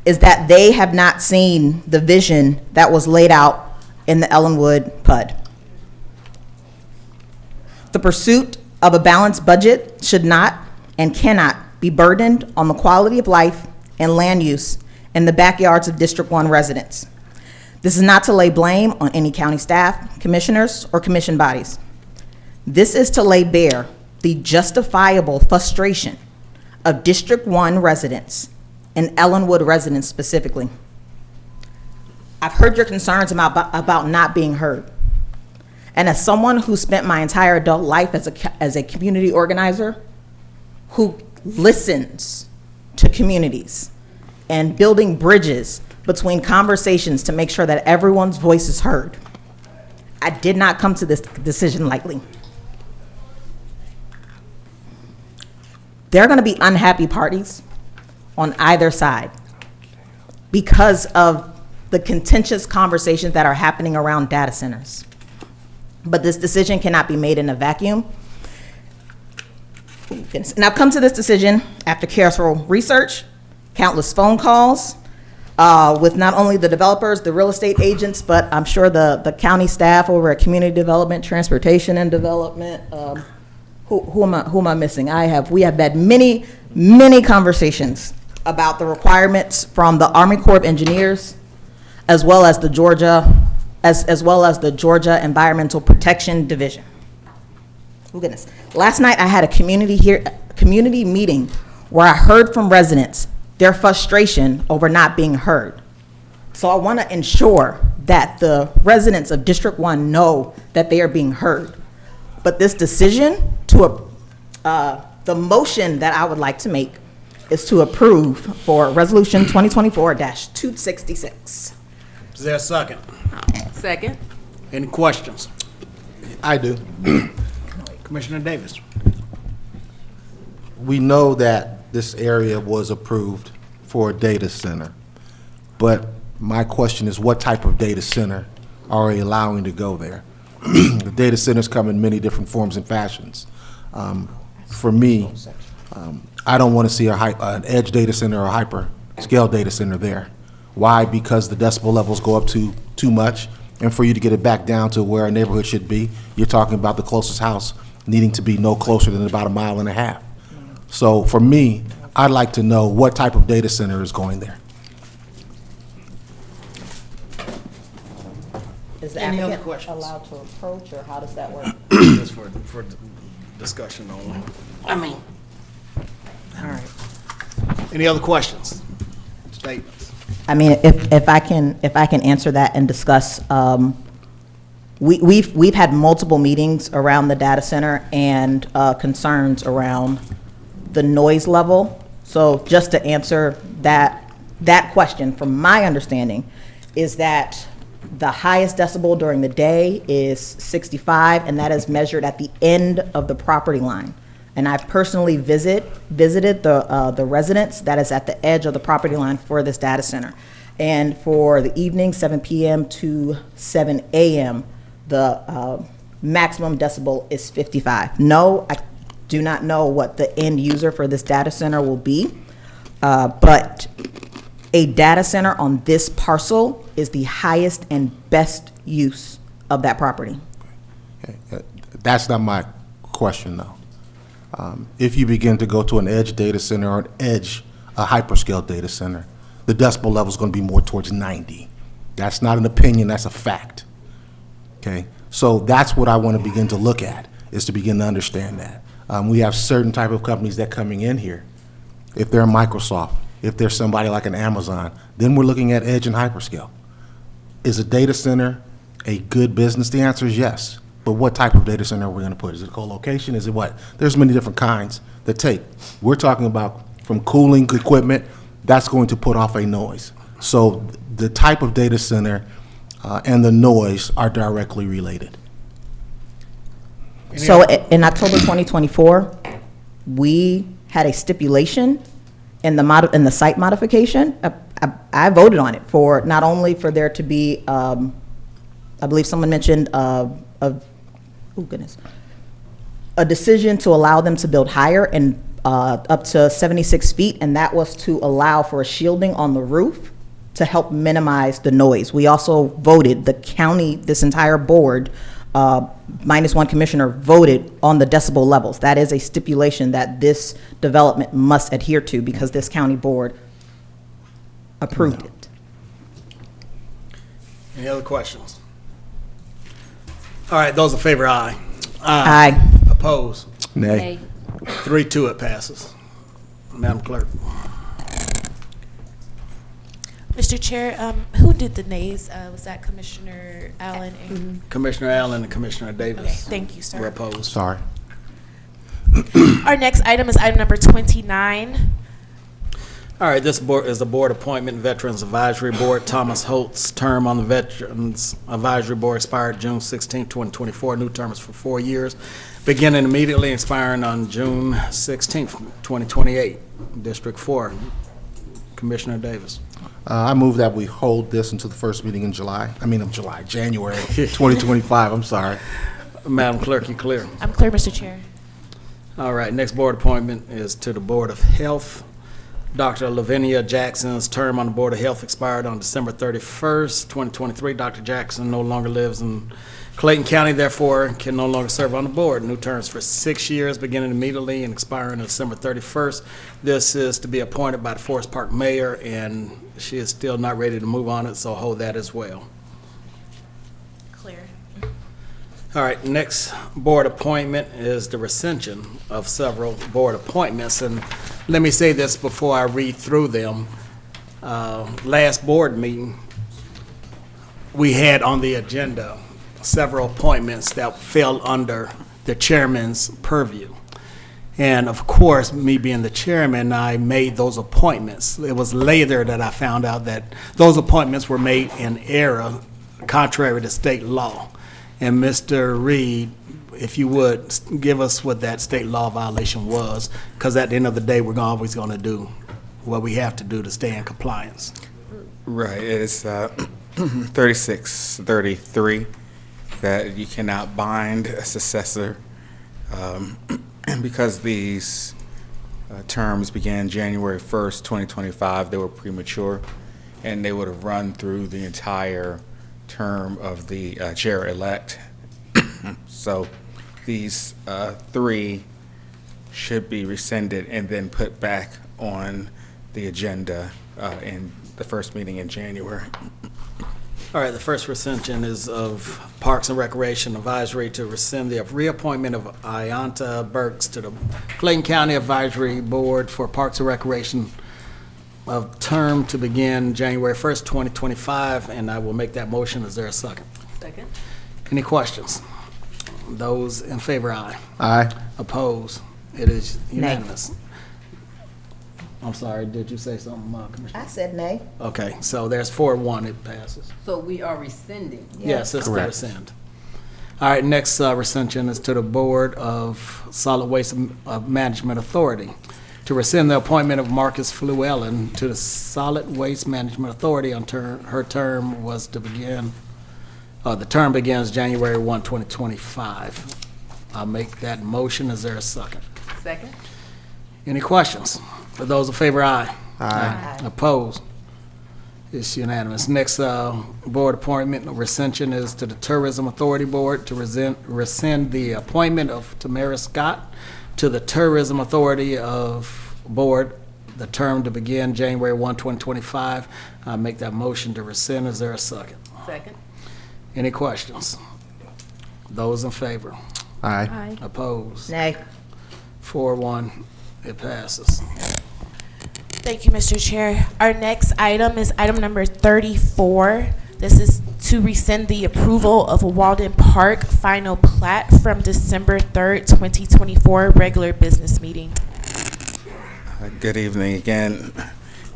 is that they have not seen the vision that was laid out in the Ellenwood PUD. The pursuit of a balanced budget should not and cannot be burdened on the quality of life and land use in the backyards of District 1 residents. This is not to lay blame on any county staff, commissioners, or commission bodies. This is to lay bare the justifiable frustration of District 1 residents and Ellenwood residents specifically. I've heard your concerns about not being heard. And as someone who spent my entire adult life as a community organizer who listens to communities and building bridges between conversations to make sure that everyone's voice is heard, I did not come to this decision lightly. There are going to be unhappy parties on either side because of the contentious conversations that are happening around data centers. But this decision cannot be made in a vacuum. And I've come to this decision after careful research, countless phone calls with not only the developers, the real estate agents, but I'm sure the county staff over at Community Development, Transportation and Development. Who am I missing? We have had many conversations about the requirements from the Army Corps of Engineers, as well as the Georgia Environmental Protection Division. Oh goodness! Last night I had a community meeting where I heard from residents their frustration over not being heard. So I want to ensure that the residents of District 1 know that they are being heard. But this decision the motion that I would like to make is to approve for Resolution 2024-266. Is there a second? Second. Any questions? I do. Commissioner Davis. We know that this area was approved for a data center, but my question is, what type of data center are we allowing to go there? The data centers come in many different forms and fashions. For me, I don't want to see an edge data center or a hyperscale data center there. Why? Because the decibel levels go up too much, and for you to get it back down to where a neighborhood should be, you're talking about the closest house needing to be no closer than about 1.5 miles. So for me, I'd like to know what type of data center is going there. Is the Any other applicant questions? allowed to approach, or how does that work? Just for discussion only. All right. Any other questions? Statements? I mean, if I can answer that and discuss, we've had multiple meetings around the data center and concerns around the noise level. So just to answer that question, from my understanding, is that the highest decibel during the day is 65, and that is measured at the end of the property line. And I personally visited the residence that is at the edge of the property line for this data center. And for the evening, 7 p.m. to 7 a.m., the maximum decibel is 55. No, I do not know what the end user for this data center will be, but a data center on this parcel is the highest and best use of that property. Okay. That's not my question, though. If you begin to go to an edge data center or a hyperscale data center, the decibel level is going to be more towards 90. That's not an opinion, that's a fact. Okay, so that's what I want to begin to look at, is to begin to understand that. We have certain type of companies that coming in here. If they're Microsoft, if there's somebody like an Amazon, then we're looking at edge and hyperscale. Is a data center a good business? The answer is yes. But what type of data center are we going to put? Is it co-location? Is it what? There's many different kinds that take. We're talking about from cooling equipment, that's going to put off a noise. So the type of data center and the noise are directly related. So in October 2024, we had a stipulation in the site modification. I voted on it for not only for there to be, I believe someone mentioned a decision to allow them to build higher and up to 76 feet, and that was to allow for a shielding on the roof to help minimize the noise. We also voted, the county, this entire board minus one commissioner voted on the decibel levels. That is a stipulation that this development must adhere to because this county board approved it. Any other questions? All right, those in favor, aye. Aye. Opposed? Nay. 3-2, it passes. Madam Clerk. Mr. Chair, who did the nays? Was that Commissioner Allen and? Commissioner Allen and Commissioner Davis. Okay, thank you, sir. Were opposed. Sorry. Our next item is item number 29. All right, this board is the Board Appointment Veterans Advisory Board. Thomas Holt's term on the Veterans Advisory Board expired June 16, 2024. New term is for 4 years, beginning immediately, expiring on June 16, 2028. District 4, Commissioner Davis. I move that we hold this until the first meeting in January 2025, I'm sorry. Madam Clerk, you clear? I'm clear, Mr. Chair. All right, next board appointment is to the Board of Health. Dr. Lavinia Jackson's term on the Board of Health expired on December 31st, 2023. Dr. Jackson no longer lives in Clayton County, therefore can no longer serve on the board. New terms for 6 years, beginning immediately and expiring on December 31st. This is to be appointed by the Forest Park Mayor, and she is still not ready to move on it, so hold that as well. Clear. All right, next board appointment is the recension of several board appointments. And let me say this before I read through them. Last board meeting, we had on the agenda several appointments that fell under the chairman's purview. And of course, me being the chairman, I made those appointments. It was later that I found out that those appointments were made in error, contrary to state law. And Mr. Reed, if you would, give us what that state law violation was, because at the end of the day, we're always going to do what we have to do to stay in compliance. Right, it is 3633, that you cannot bind a successor. Because these terms began January 1st, 2025, they were premature, and they would have run through the entire term of the chair-elect. So these three should be rescinded and then put back on the agenda in the first meeting in January. All right, the first rescission is of Parks and Recreation Advisory to rescind the reappointment of Ayanta Burks to the Clayton County Advisory Board for Parks and Recreation of term to begin January 1st, 2025, and I will make that motion. Is there a second? Second. Any questions? Those in favor, aye. Aye. Opposed? It is unanimous. I'm sorry, did you say something, Commissioner? I said nay. Okay, so there's 4-1, it passes. So we are rescinding. Yes, it's to Correct. rescind. All right, next rescission is to the Board of Solid Waste Management Authority to rescind the appointment of Marcus Flewellen to the Solid Waste Management Authority on her term was to begin, the term begins January 1, 2025. I'll make that motion. Is there a second? Second. Any questions? For those in favor, aye. Aye. Opposed? It's unanimous. Next board appointment rescission is to the Tourism Authority Board to rescind the appointment of Tamara Scott to the Tourism Authority of Board, the term to begin January 1, 2025. I make that motion to rescind. Is there a second? Second. Any questions? Those in favor? Aye. Opposed? Nay. 4-1, it passes. Thank you, Mr. Chair. Our next item is item number 34. This is to rescind the approval of Walden Park final plat from December 3rd, 2024, regular business meeting. Good evening again.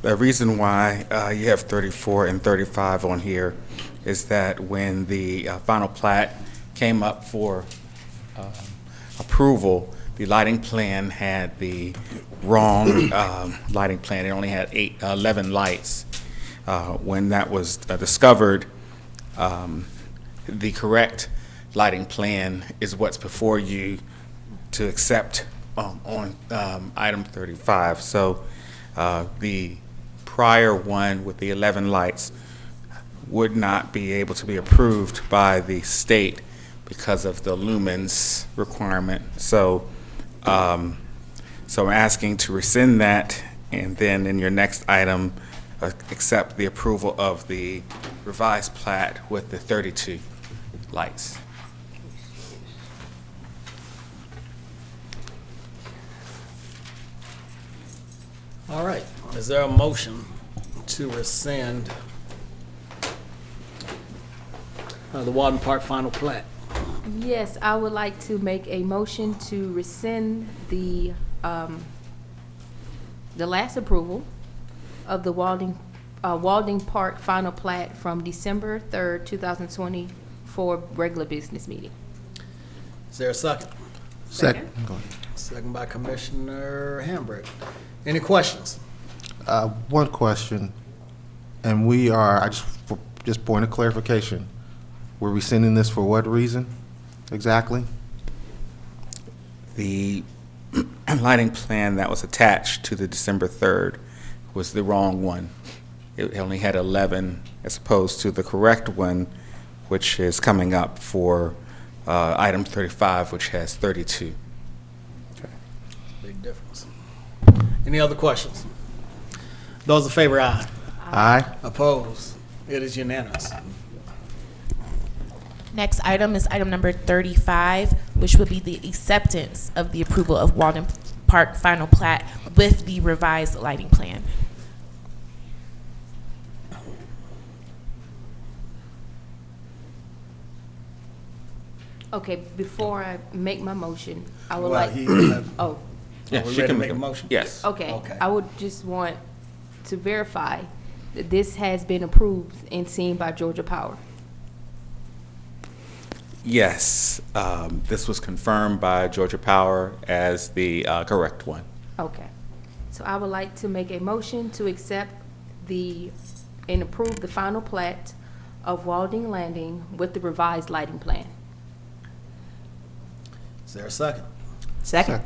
The reason why you have 34 and 35 on here is that when the final plat came up for approval, the lighting plan had the wrong lighting plan. It only had 11 lights. When that was discovered, the correct lighting plan is what's before you to accept on item 35. So the prior one with the 11 lights would not be able to be approved by the state because of the lumens requirement. So, so I'm asking to rescind that, and then in your next item, accept the approval of the revised plat with the 32 lights. All right, is there a motion to rescind the Walden Park final plat? Yes, I would like to make a motion to rescind the last approval of the Walden Park final plat from December 3rd, 2024 regular business meeting. Is there a second? Second. Go ahead. Second by Commissioner Hambrick. Any questions? One question, and just point of clarification. We're rescinding this for what reason exactly? The lighting plan that was attached to the December 3rd was the wrong one. It only had 11 as opposed to the correct one, which is coming up for item 35, which has 32. Big difference. Any other questions? Those in favor, aye. Aye. Opposed? It is unanimous. Next item is item number 35, which would be the acceptance of the approval of Walden Park final plat with the revised lighting plan. Okay, before I make my motion, I would Well, like. Oh, Yeah, we she ready can to make make a a motion? Yes. okay. Okay. I would just want to verify that this has been approved and seen by Georgia Power. Yes, this was confirmed by Georgia Power as the correct one. Okay. So I would like to make a motion to accept and approve the final plat of Walding Landing with the revised lighting plan. Is there a second? Second.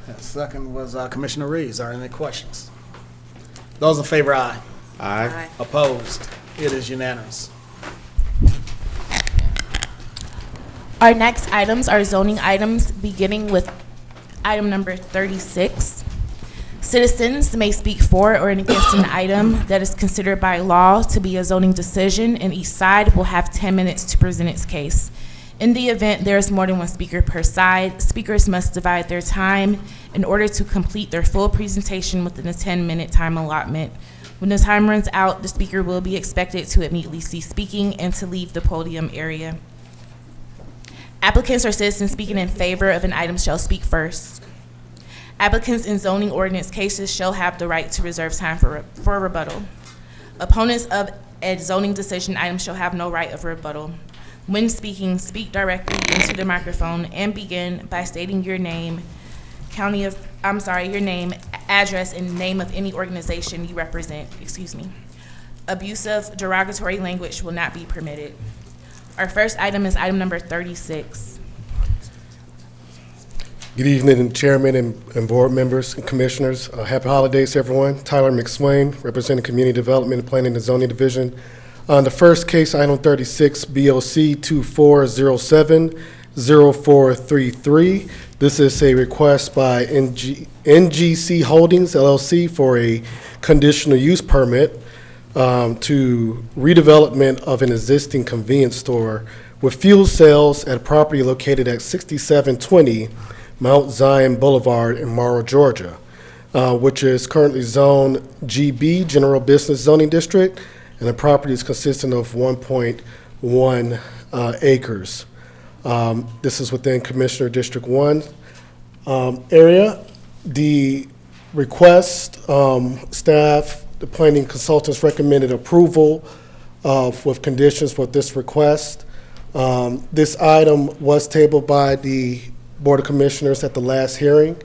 That second was Commissioner Reeves. Are there any questions? Those in favor, aye. Aye. Opposed? It is unanimous. Our next items are zoning items, beginning with item number 36. Citizens may speak for or against an item that is considered by law to be a zoning decision, and each side will have 10 minutes to present its case. In the event there is more than one speaker per side, speakers must divide their time in order to complete their full presentation within a 10-minute time allotment. When the time runs out, the speaker will be expected to immediately cease speaking and to leave the podium area. Applicants or citizens speaking in favor of an item shall speak first. Applicants in zoning ordinance cases shall have the right to reserve time for rebuttal. Opponents of a zoning decision item shall have no right of rebuttal. When speaking, speak directly into the microphone and begin by stating your name, your name, address, and name of any organization you represent. Abusive, derogatory language will not be permitted. Our first item is item number 36. Good evening, Chairman and board members and commissioners. Happy holidays, everyone. Tyler McSwain, representing Community Development, Planning and Zoning Division. On the first case, item 36, BOC 2407-0433. This is a request by NGC Holdings LLC for a conditional use permit to redevelopment of an existing convenience store with fuel sales at a property located at 6720 Mount Zion Boulevard in Morrow, Georgia, which is currently Zone GB, General Business Zoning District, and the property is consisting of 1.1 acres. This is within Commissioner District 1 area. The request, staff, the planning consultants recommended approval with conditions for this request. This item was tabled by the Board of Commissioners at the last hearing,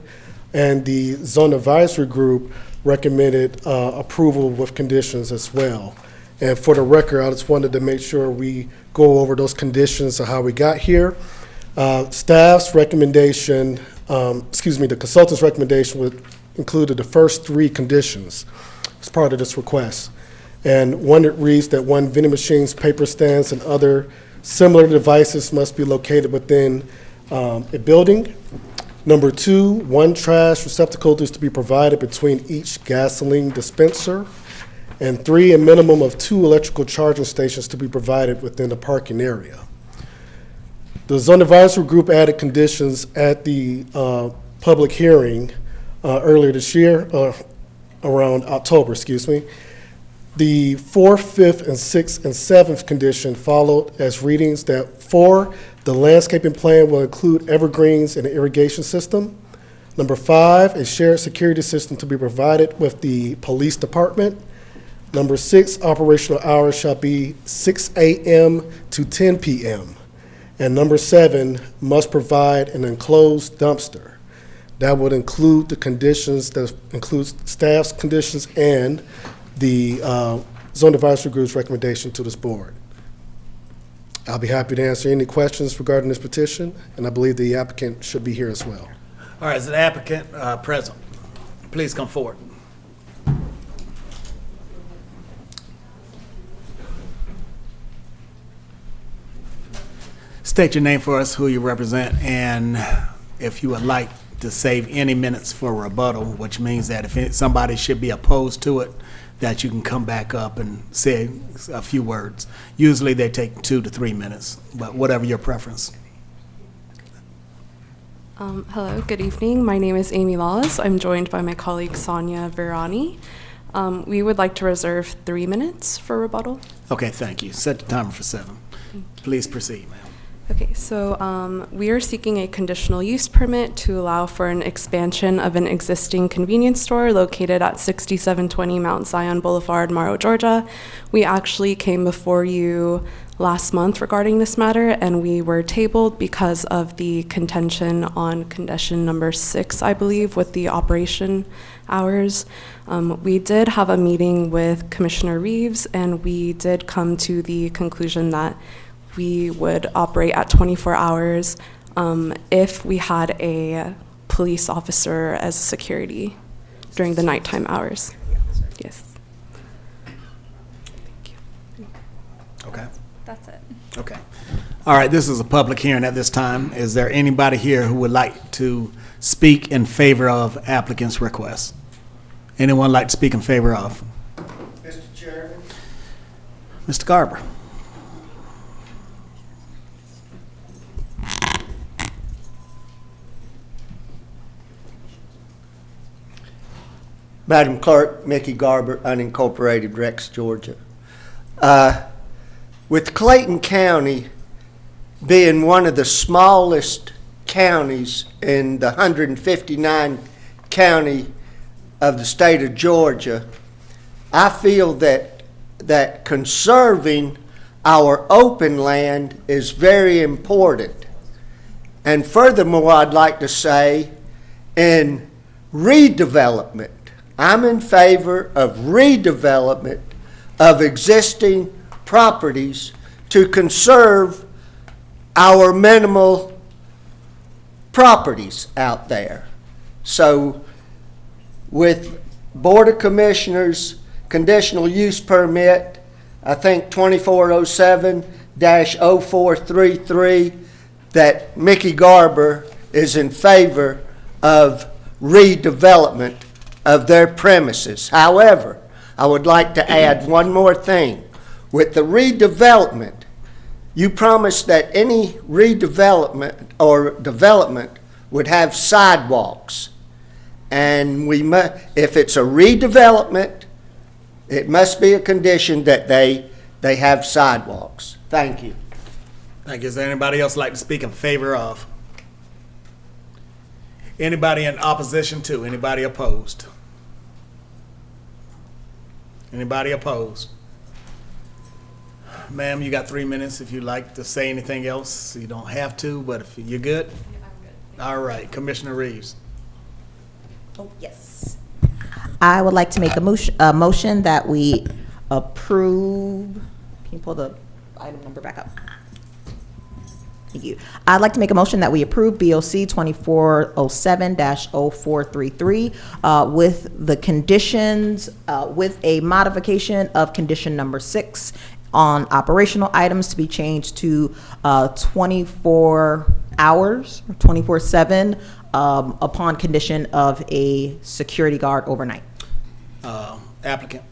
and the Zone Advisory Group recommended approval with conditions as well. And for the record, I just wanted to make sure we go over those conditions of how we got here. Staff's recommendation, the consultant's recommendation included the first three conditions as part of this request. And one, it reads that one vending machines, paper stands, and other Similar devices must be located within a building. Number 2, 1 trash receptacle is to be provided between each gasoline dispenser. And 3, a minimum of 2 electrical charging stations to be provided within the parking area. The Zone Advisory Group added conditions at the public hearing earlier this year, around October, excuse me. The 4th, 5th, and 6th, and 7th condition followed as readings that 4, the landscaping plan will include evergreens and an irrigation system. Number 5, a shared security system to be provided with the police department. Number 6, operational hours shall be 6 a.m. to 10 p.m. And number 7, must provide an enclosed dumpster. That would include the conditions, that includes staff's conditions and the Zone Advisory Group's recommendation to this board. I'll be happy to answer any questions regarding this petition, and I believe the applicant should be here as well. All right, is the applicant present? Please come forward. State your name for us, who you represent, and if you would like to save any minutes for rebuttal, which means that if somebody should be opposed to it, that you can come back up and say a few words. Usually they take 2 to 3 minutes, but whatever your preference. Hello, good evening. My name is Amy Laws. I'm joined by my colleague Sonia Virani. We would like to reserve 3 minutes for rebuttal. Okay, thank you. Set the timer for 7. Please proceed, ma'am. Okay, so we are seeking a conditional use permit to allow for an expansion of an existing convenience store located at 6720 Mount Zion Boulevard, Morrow, Georgia. We actually came before you last month regarding this matter, and we were tabled because of the contention on condition number 6, I believe, with the operation hours. We did have a meeting with Commissioner Reeves, and we did come to the conclusion that we would operate at 24 hours if we had a police officer as security during the nighttime hours. Yes. Thank you. Okay. That's it. Okay. All right, this is a public hearing at this time. Is there anybody here who would like to speak in favor of applicant's request? Anyone like to speak in favor of? Mr. Chairman. Mr. Garber. Madam Clerk, Mickey Garber, unincorporated Rex, Georgia. With Clayton County being one of the smallest counties in the 159 county of the state of Georgia, I feel that conserving our open land is very important. And furthermore, I'd like to say in redevelopment, I'm in favor of redevelopment of existing properties to conserve our minimal properties out there. So with Board of Commissioners conditional use permit, I think 2407-0433, that Mickey Garber is in favor of redevelopment of their premises. However, I would like to add one more thing. With the redevelopment, you promised that any redevelopment or development would have sidewalks. And if it's a redevelopment, it must be a condition that they have sidewalks. Thank you. Thank you. Is there anybody else like to speak in favor of? Anybody in opposition to? Anybody opposed? Anybody opposed? Ma'am, you got 3 minutes if you'd like to say anything else. You don't have to, but if you're good? Yeah, I'm good. All right, Commissioner Reeves. Oh, yes. I would like to make a motion that we approve. Can you pull the item number back up? Thank you. I'd like to make a motion that we approve BOC 2407-0433 with the conditions, with a modification of condition number 6 on operational items to be changed to 24 hours, or 24/7, upon condition of a security guard overnight. Applicant,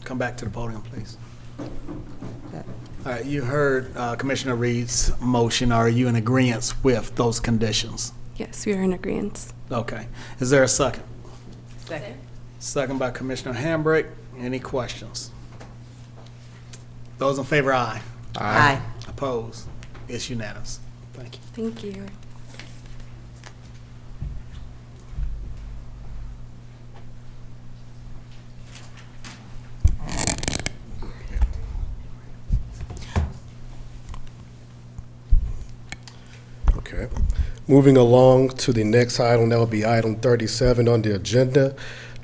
come back to the podium, please. All right, you heard Commissioner Reed's motion. Are you in agreement with those conditions? Yes, we are in agreement. Okay. Is there a second? Second. Second by Commissioner Hambrick. Any questions? Those in favor, aye. Aye. Opposed? It's unanimous. Thank you. Thank you. Okay. Moving along to the next item, that will be item 37 on the agenda.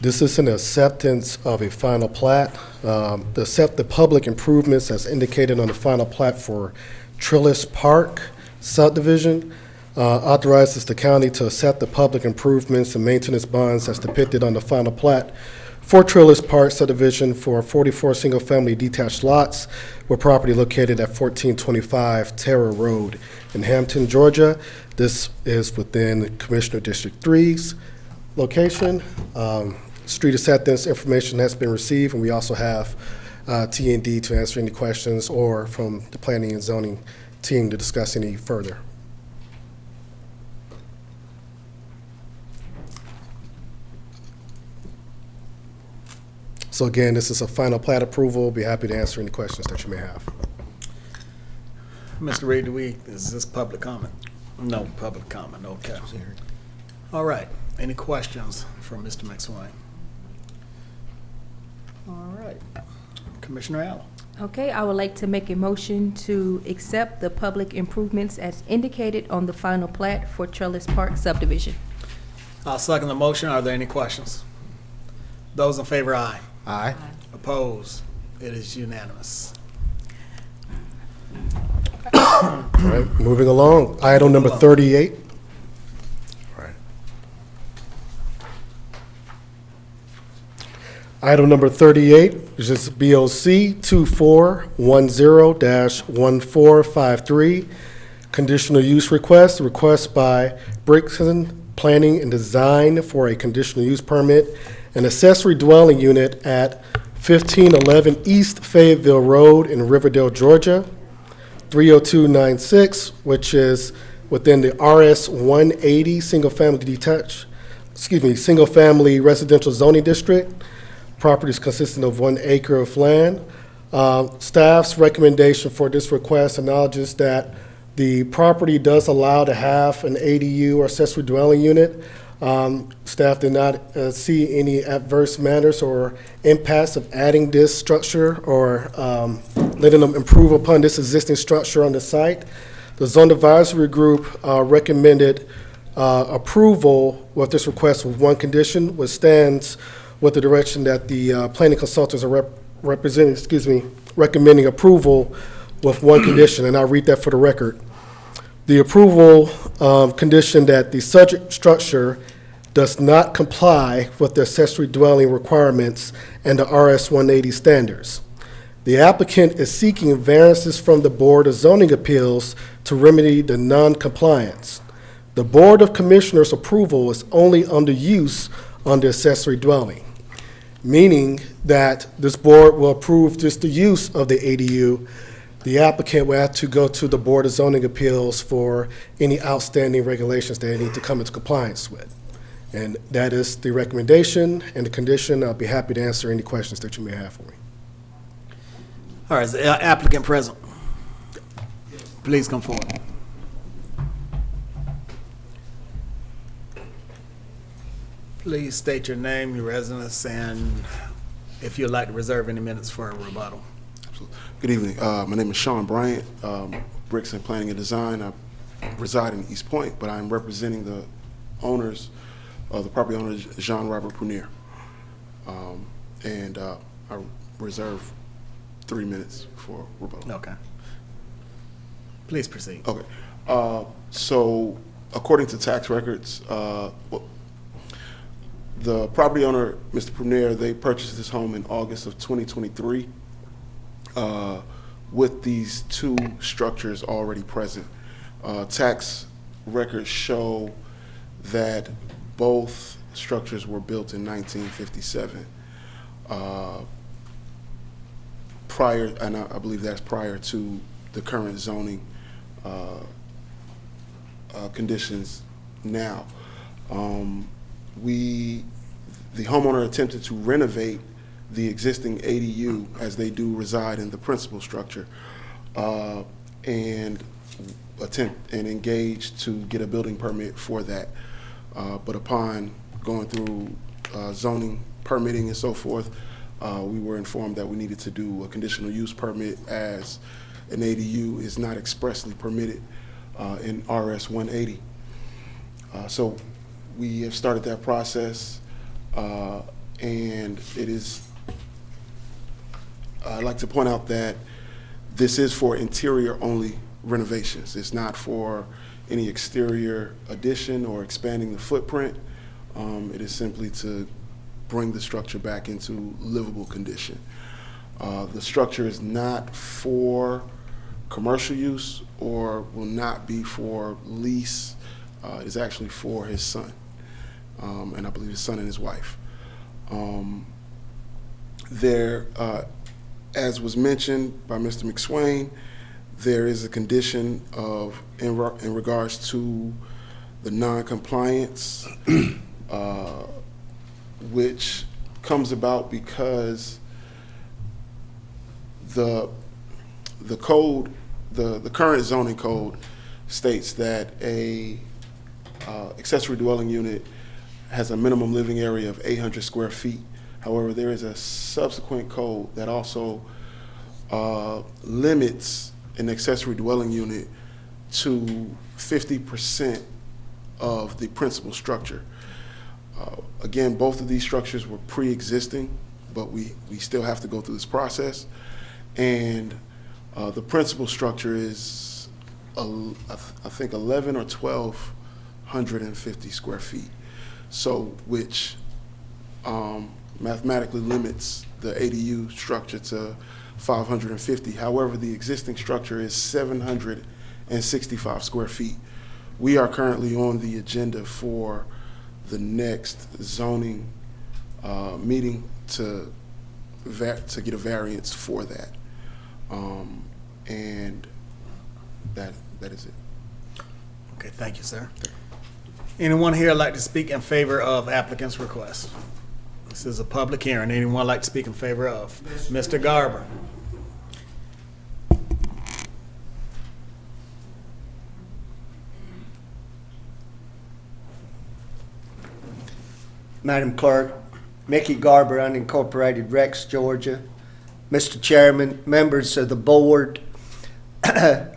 This is an acceptance of a final plat. To accept the public improvements as indicated on the final plat for Trillis Park subdivision. Authorizes the county to accept the public improvements and maintenance bonds as depicted on the final plat for Trillis Park subdivision for 44 single-family detached lots with property located at 1425 Terra Road in Hampton, Georgia. This is within Commissioner District 3's location. Street acceptance information has been received, and we also have T&D to answer any questions or from the planning and zoning team to discuss any further. So again, this is a final plat approval. Be happy to answer any questions that you may have. Mr. Reed, is this public comment? No public comment, okay. All right, any questions from Mr. McSwain? All right, Commissioner Allen. Okay, I would like to make a motion to accept the public improvements as indicated on the final plat for Trellis Park subdivision. I'll second the motion. Are there any questions? Those in favor, aye. Aye. Opposed? It is unanimous. All right, moving along. Item number 38. All right. Item number 38 is just BOC 2410-1453. Conditional use request by Brixton Planning and Design for a conditional use permit, an accessory dwelling unit at 1511 East Fayetteville Road in Riverdale, Georgia, 30296, which is within the RS 180 single-family residential zoning district. Properties consisting of 1 acre of land. Staff's recommendation for this request acknowledges that the property does allow to have an ADU or accessory dwelling unit. Staff did not see any adverse manners or impacts of adding this structure or letting them improve upon this existing structure on the site. The Zone Advisory Group recommended approval with this request with one condition, which stands with the direction that the planning consultants are recommending approval with one condition, and I'll read that for the record. The approval condition that the subject structure does not comply with the accessory dwelling requirements and the RS 180 standards. The applicant is seeking variances from the Board of Zoning Appeals to remedy the non-compliance. The Board of Commissioners' approval is only under use on the accessory dwelling, meaning that this board will approve just the use of the ADU. The applicant will have to go to the Board of Zoning Appeals for any outstanding regulations that they need to come into compliance with. And that is the recommendation and the condition. I'll be happy to answer any questions that you may have for me. All right, is the applicant present? Please come forward. Please state your name, your residence, and if you'd like to reserve any minutes for a rebuttal. Good evening. My name is Sean Bryant, Brixton Planning and Design. I reside in East Point, but I'm representing the owners, the property owner, Jean Robert Prunier. And I reserve 3 minutes for rebuttal. Okay. Please proceed. Okay. So according to tax records, the property owner, Mr. Prunier, they purchased this home in August of 2023. with these two structures already present. Tax records show that both structures were built in 1957. Prior, and I believe that's prior to the current zoning conditions now. The homeowner attempted to renovate the existing ADU as they do reside in the principal structure, and engaged to get a building permit for that. But upon going through zoning, permitting, and so forth, we were informed that we needed to do a conditional use permit, as an ADU is not expressly permitted in RS 180. So we have started that process, and it is, I'd like to point out that this is for interior only renovations. It's not for any exterior addition or expanding the footprint. It is simply to bring the structure back into livable condition. The structure is not for commercial use or will not be for lease. It is actually for his son, and I believe his son and his wife. As was mentioned by Mr. McSwain, there is a condition of, in regards to the non-compliance, which comes about because the code, the current zoning code states that a accessory dwelling unit has a minimum living area of 800 square feet. However, there is a subsequent code that also limits an accessory dwelling unit to 50% of the principal structure. Again, both of these structures were pre-existing, but we still have to go through this process. And the principal structure is, I think, 11 or 1,250 square feet. So, which mathematically limits the ADU structure to 550. However, the existing structure is 765 square feet. We are currently on the agenda for the next zoning meeting to get a variance for that, and that is it. Okay, thank you, sir. Anyone here like to speak in favor of applicant's request? This is a public hearing. Anyone like to speak in favor of? Mr. Garber. Madam Clerk, Mickey Garber, unincorporated, Rex, Georgia. Mr. Chairman, members of the board, the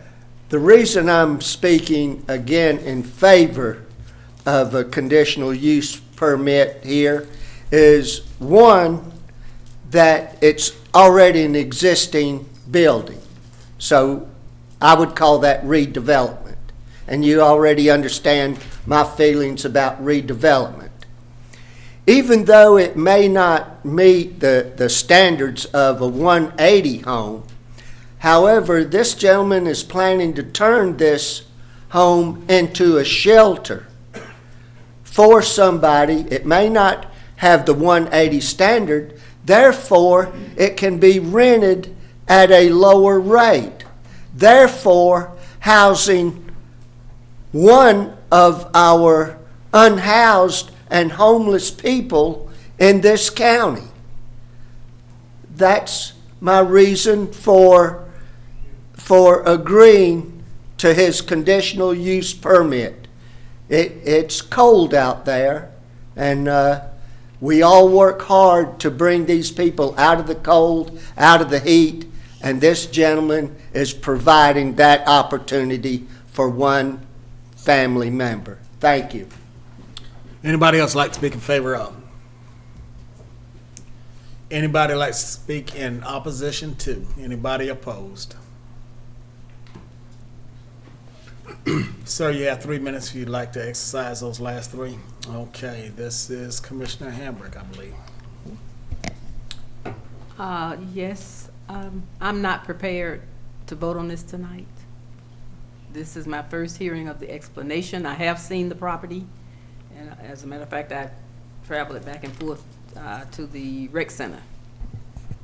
reason I'm speaking again in favor of a conditional use permit here is, one, that it's already an existing building. So I would call that redevelopment. And you already understand my feelings about redevelopment. Even though it may not meet the standards of a 180 home, however, this gentleman is planning to turn this home into a shelter for somebody. It may not have the 180 standard, therefore it can be rented at a lower rate, therefore housing one of our unhoused and homeless people in this county. That's my reason for agreeing to his conditional use permit. It's cold out there, and we all work hard to bring these people out of the cold, out of the heat, and this gentleman is providing that opportunity for one family member. Thank you. Anybody else like to speak in favor of? Anybody like to speak in opposition to? Anybody opposed? Sir, you have 3 minutes if you'd like to exercise those last three. Okay, this is Commissioner Hambrick, I believe. Yes, I'm not prepared to vote on this tonight. This is my first hearing of the explanation. I have seen the property, and as a matter of fact, I traveled back and forth to the rec center.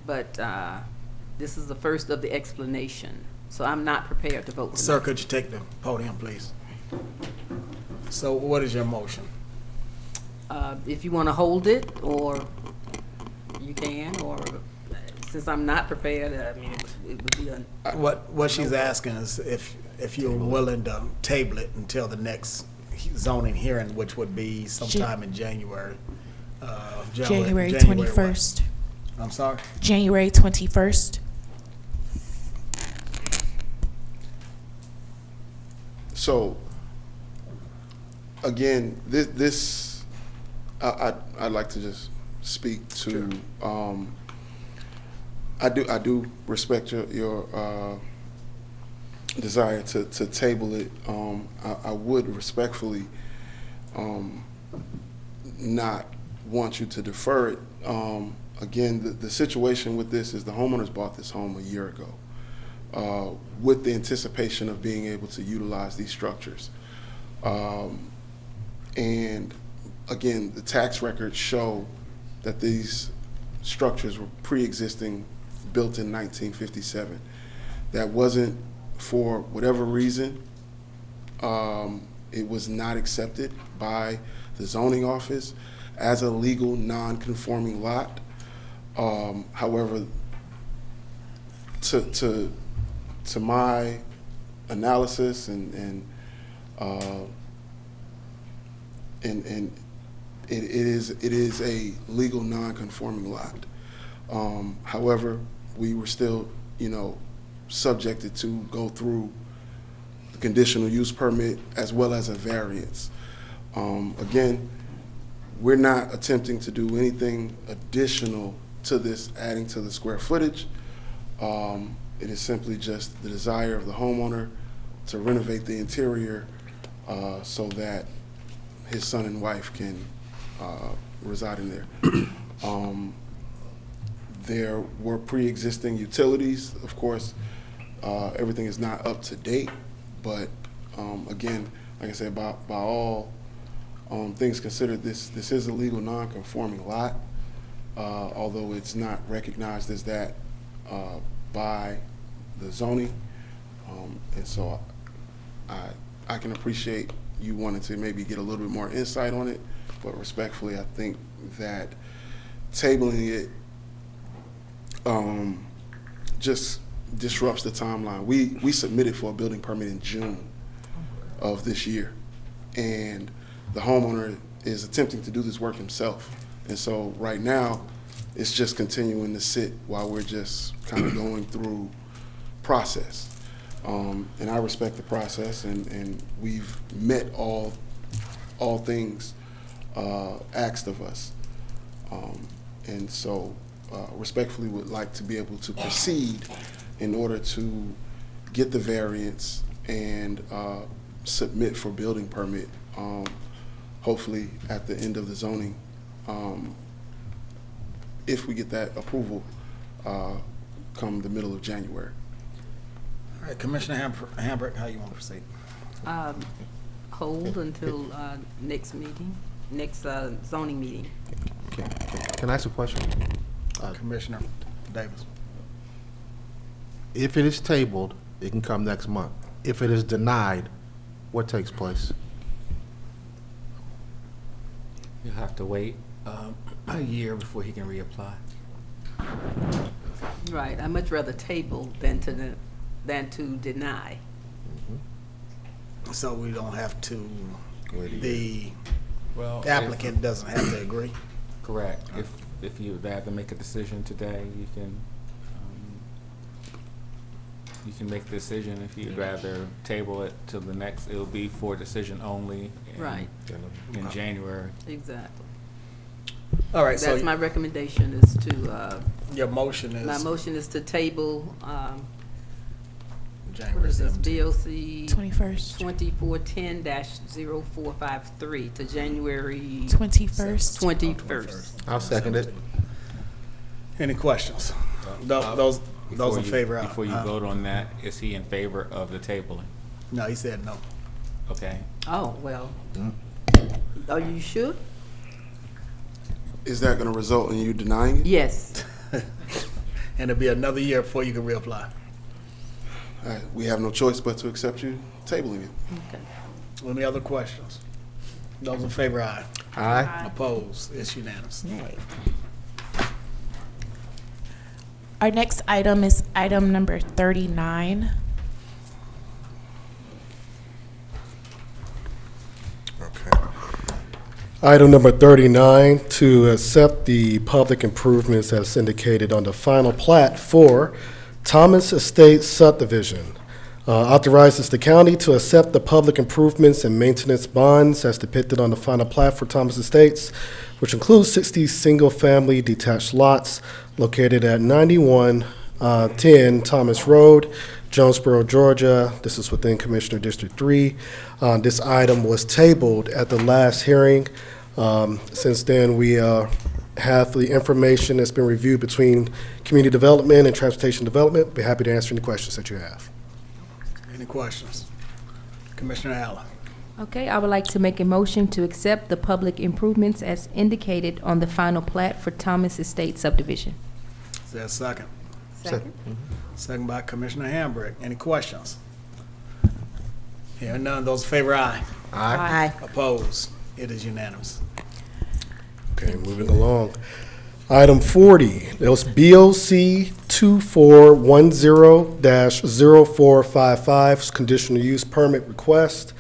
But this is the first of the explanation, so I'm not prepared to vote tonight. Sir, could you take the podium, please? So what is your motion? If you want to hold it, or you can, or since I'm not prepared, I mean, it would be a... What she's asking is if you're willing to table it until the next zoning hearing, which would be sometime in January. January what? 21st. I'm sorry? January 21st. So, again, I'd like to just speak to. I do respect your desire to table it. I would respectfully not want you to defer it. Again, the situation with this is the homeowners bought this home a year ago with the anticipation of being able to utilize these structures. And again, the tax records show that these structures were pre-existing, built in 1957. That wasn't, for whatever reason, it was not accepted by the zoning office as a legal non-conforming lot. However, to my analysis and it is a legal non-conforming lot. However, we were still, subjected to go through the conditional use permit as well as a variance. Again, we're not attempting to do anything additional to this, adding to the square footage. It is simply just the desire of the homeowner to renovate the interior so that his son and wife can reside in there. There were pre-existing utilities. Of course, everything is not up to date, but again, like I said, by all things considered, this is a legal non-conforming lot, although it's not recognized as that by the zoning. And so I can appreciate you wanting to maybe get a little bit more insight on it, but respectfully, I think that tabling it just disrupts the timeline. We submitted for a building permit in June of this year, and the homeowner is attempting to do this work himself. And so right now, it's just continuing to sit while we're just kind of going through process. And I respect the process, and we've met all things asked of us. And so respectfully would like to be able to proceed in order to get the variance and submit for building permit, hopefully at the end of the zoning, if we get that approval come the middle of January. All right, Commissioner Hambrick, how you want to proceed? Hold until next meeting, next zoning meeting. Can I ask a question? Commissioner Davis. If it is tabled, it can come next month. If it is denied, what takes place? You'll have to wait a year before he can reapply. Right. I'd much rather table than to deny. So we don't have to, the Well, applicant doesn't have to agree? Correct. If you would rather make a decision today, you can make the decision. If you'd rather table it till the next, it'll be for decision only Right. in January. Exactly. All right, so That's my recommendation is to, your motion is? my motion is to table, January what is this, 21st. 2410-0453 to January 21st. 21st. I'll second it. Any questions? Those, Those in favor, aye. Before you vote on that, is he in favor of the tabling? No, he said no. Okay. Oh, well. Are you sure? Is that going to result in you denying it? Yes. And it'll be another year before you can reapply. All right, we have no choice but to accept you tabling it. Okay. Any other questions? Those in favor, aye. Aye. Opposed? It's unanimous. Our next item is item number 39. Item number 39, to accept the public improvements as indicated on the final plat for Thomas Estates subdivision. Authorizes the county to accept the public improvements and maintenance bonds as depicted on the final plat for Thomas Estates, which includes 60 single-family detached lots located at 9110 Thomas Road, Jonesboro, Georgia. This is within Commissioner District 3. This item was tabled at the last hearing. Since then, we have the information that's been reviewed between Community Development and Transportation Development. Be happy to answer any questions that you have. Any questions? Commissioner Allen. Okay, I would like to make a motion to accept the public improvements as indicated on the final plat for Thomas Estate subdivision. Is there a second? Second. Second by Commissioner Hambrick. Any questions? Hearing none, those in favor, aye. Aye. Opposed? It is unanimous. Okay, moving along. Item 40, that was BOC 2410-0455, conditional use permit request.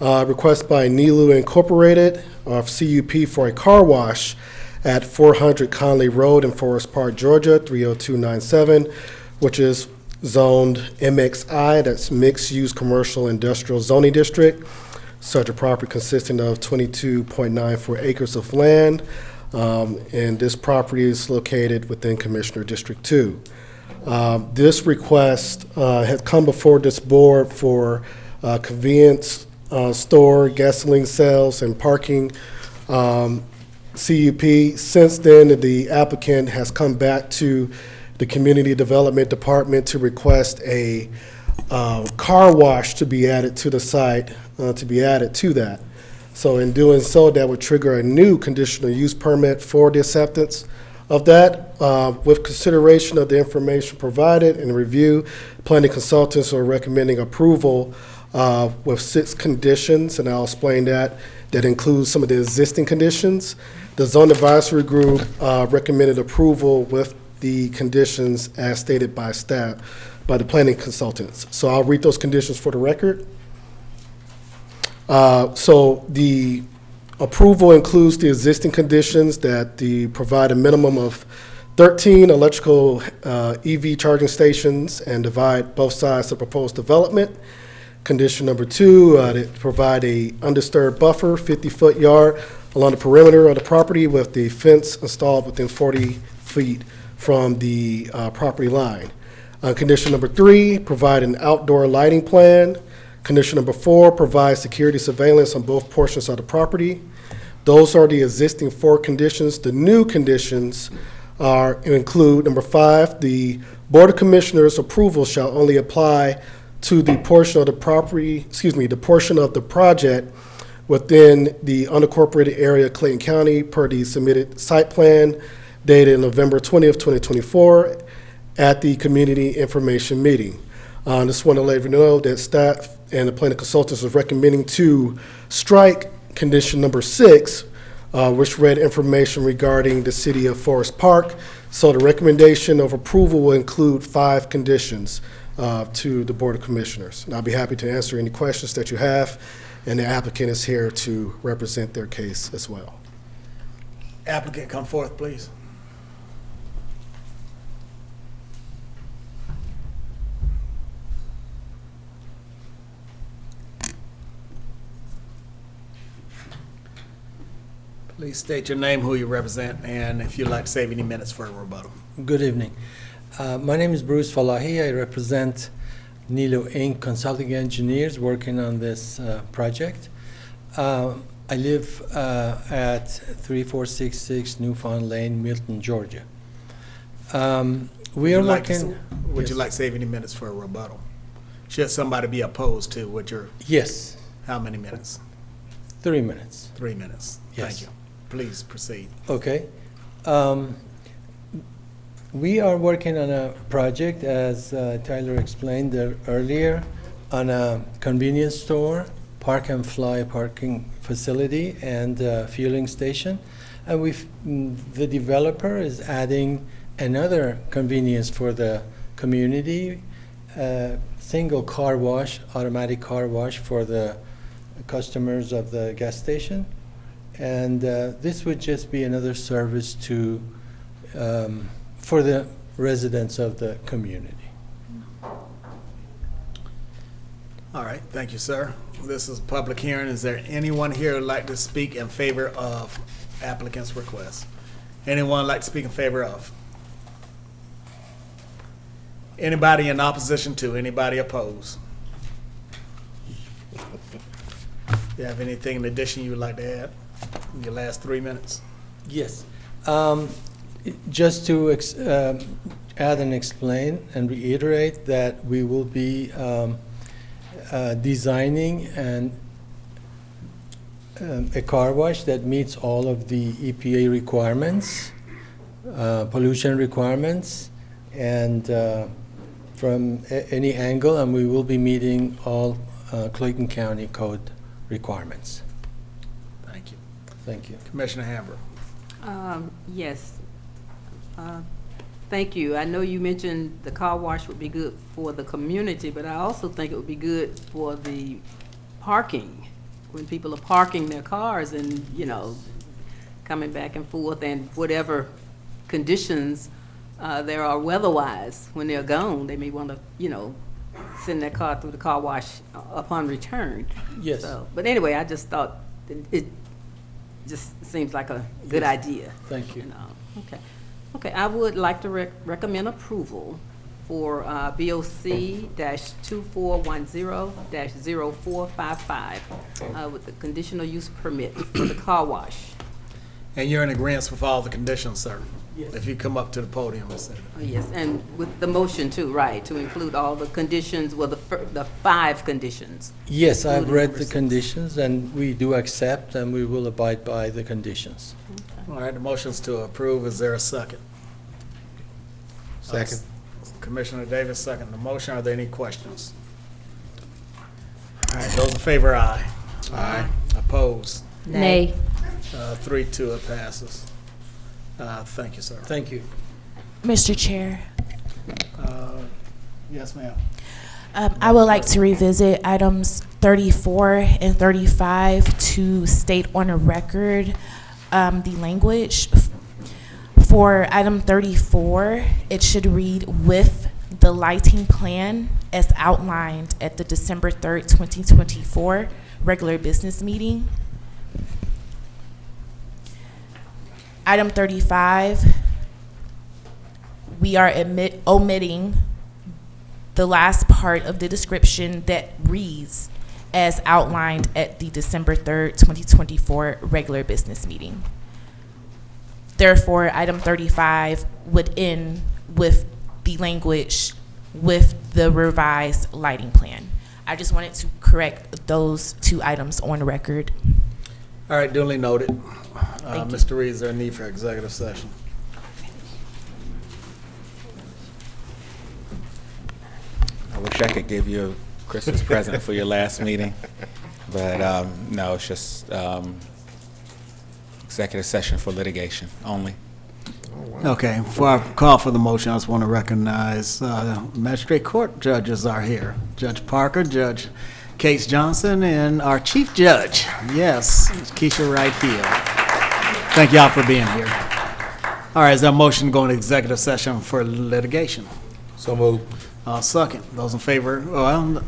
Request by Nilu Incorporated of CUP for a car wash at 400 Conley Road in Forest Park, Georgia, 30297, which is zoned MXI, that's Mixed Use Commercial Industrial Zoning District. Such a property consisting of 22.94 acres of land, and this property is located within Commissioner District 2. This request has come before this board for convenience store, gasoline sales, and parking CUP. Since then, the applicant has come back to the Community Development Department to request a car wash to be added to the site, to be added to that. So in doing so, that would trigger a new conditional use permit for the acceptance of that. With consideration of the information provided and review, planning consultants are recommending approval with 6 conditions, and I'll explain that. That includes some of the existing conditions. The Zone Advisory Group recommended approval with the conditions as stated by staff, by the planning consultants. So I'll read those conditions for the record. So the approval includes the existing conditions that provide a minimum of 13 electrical EV charging stations and divide both sides of proposed development. Condition number 2, that provide a undisturbed buffer, 50-foot yard along the perimeter of the property with the fence installed within 40 feet from the property line. Condition number 3, provide an outdoor lighting plan. Condition number 4, provide security surveillance on both portions of the property. Those are the existing 4 conditions. The new conditions include, number 5, the Board of Commissioners' approval shall only apply to the portion of the property, the portion of the project within the unincorporated area of Clayton County per the submitted site plan dated November 20th, 2024 at the community information meeting. Just want to let you know that staff and the planning consultants are recommending to strike condition number 6, which read information regarding the city of Forest Park. So the recommendation of approval will include 5 conditions to the Board of Commissioners. And I'll be happy to answer any questions that you have, and the applicant is here to represent their case as well. Applicant, come forth, please. Please state your name, who you represent, and if you'd like to save any minutes for a rebuttal. Good evening. My name is Bruce Falahi. I represent Nilo Inc. Consulting Engineers working on this project. I live at 3466 Newfound Lane, Milton, Georgia. We are Would working. you like to save any minutes for a rebuttal? Should somebody be opposed to what you're, Yes, how many minutes? 3 minutes. 3 minutes. Yes. Thank you. Please proceed. Okay. We are working on a project, as Tyler explained earlier, on a convenience store, park and fly parking facility, and fueling station. And the developer is adding another convenience for the community, single car wash, automatic car wash for the customers of the gas station. And this would just be another service to for the residents of the community. All right, thank you, sir. This is a public hearing. Is there anyone here who'd like to speak in favor of applicant's request? Anyone like to speak in favor of? Anybody in opposition to? Anybody opposed? You have anything in addition you would like to add in your last 3 minutes? Yes. Just to add and explain and reiterate that we will be designing a car wash that meets all of the EPA requirements, pollution requirements, and from any angle, and we will be meeting all Clayton County code requirements. Thank you. Thank you. Commissioner Hamburg. Yes. Thank you. I know you mentioned the car wash would be good for the community, but I also think it would be good for the parking. When people are parking their cars and, you know, coming back and forth, and whatever conditions there are weather-wise when they're gone, they may want to, you know, send their car through the car wash upon return. Yes. So, but anyway, I just thought it just seems like a good idea. Thank you. You know. Okay. Okay, I would like to recommend approval for BOC-2410-0455 with the conditional use permit for the car wash. And you're in agreement with all the conditions, sir? Yes. If you come up to the podium and say. Oh, yes, and with the motion too, right, to include all the conditions, well, the 5 conditions. Yes, I've including read number the 6. conditions, and we do accept, and we will abide by the conditions. All right, the motion's to approve. Is there a second? Second. Commissioner Davis, second the motion. Are there any questions? All right, those in favor, aye. Aye. Opposed? Nay. 3-2, it passes. Thank you, sir. Thank you. Mr. Chair, Yes, ma'am. I would like to revisit items 34 and 35 to state on a record the language. For item 34, it should read with the lighting plan as outlined at the December 3rd, 2024 regular business meeting. Item 35, we are omitting the last part of the description that reads as outlined at the December 3rd, 2024 regular business meeting. Therefore, item 35 would end with the language with the revised lighting plan. I just wanted to correct those 2 items on the record. All right, duly noted. Thank you. Mr. Reed, is there a need for executive session? I wish I could give you a Christmas present for your last meeting, but no, it's just executive session for litigation only. Okay, before I call for the motion, I just want to recognize magistrate court judges are here. Judge Parker, Judge Case Johnson, and our chief judge. Yes, Keisha right here. Thank y'all for being here. All right, is there a motion to go into executive session for litigation? So moved. Second. Those in favor,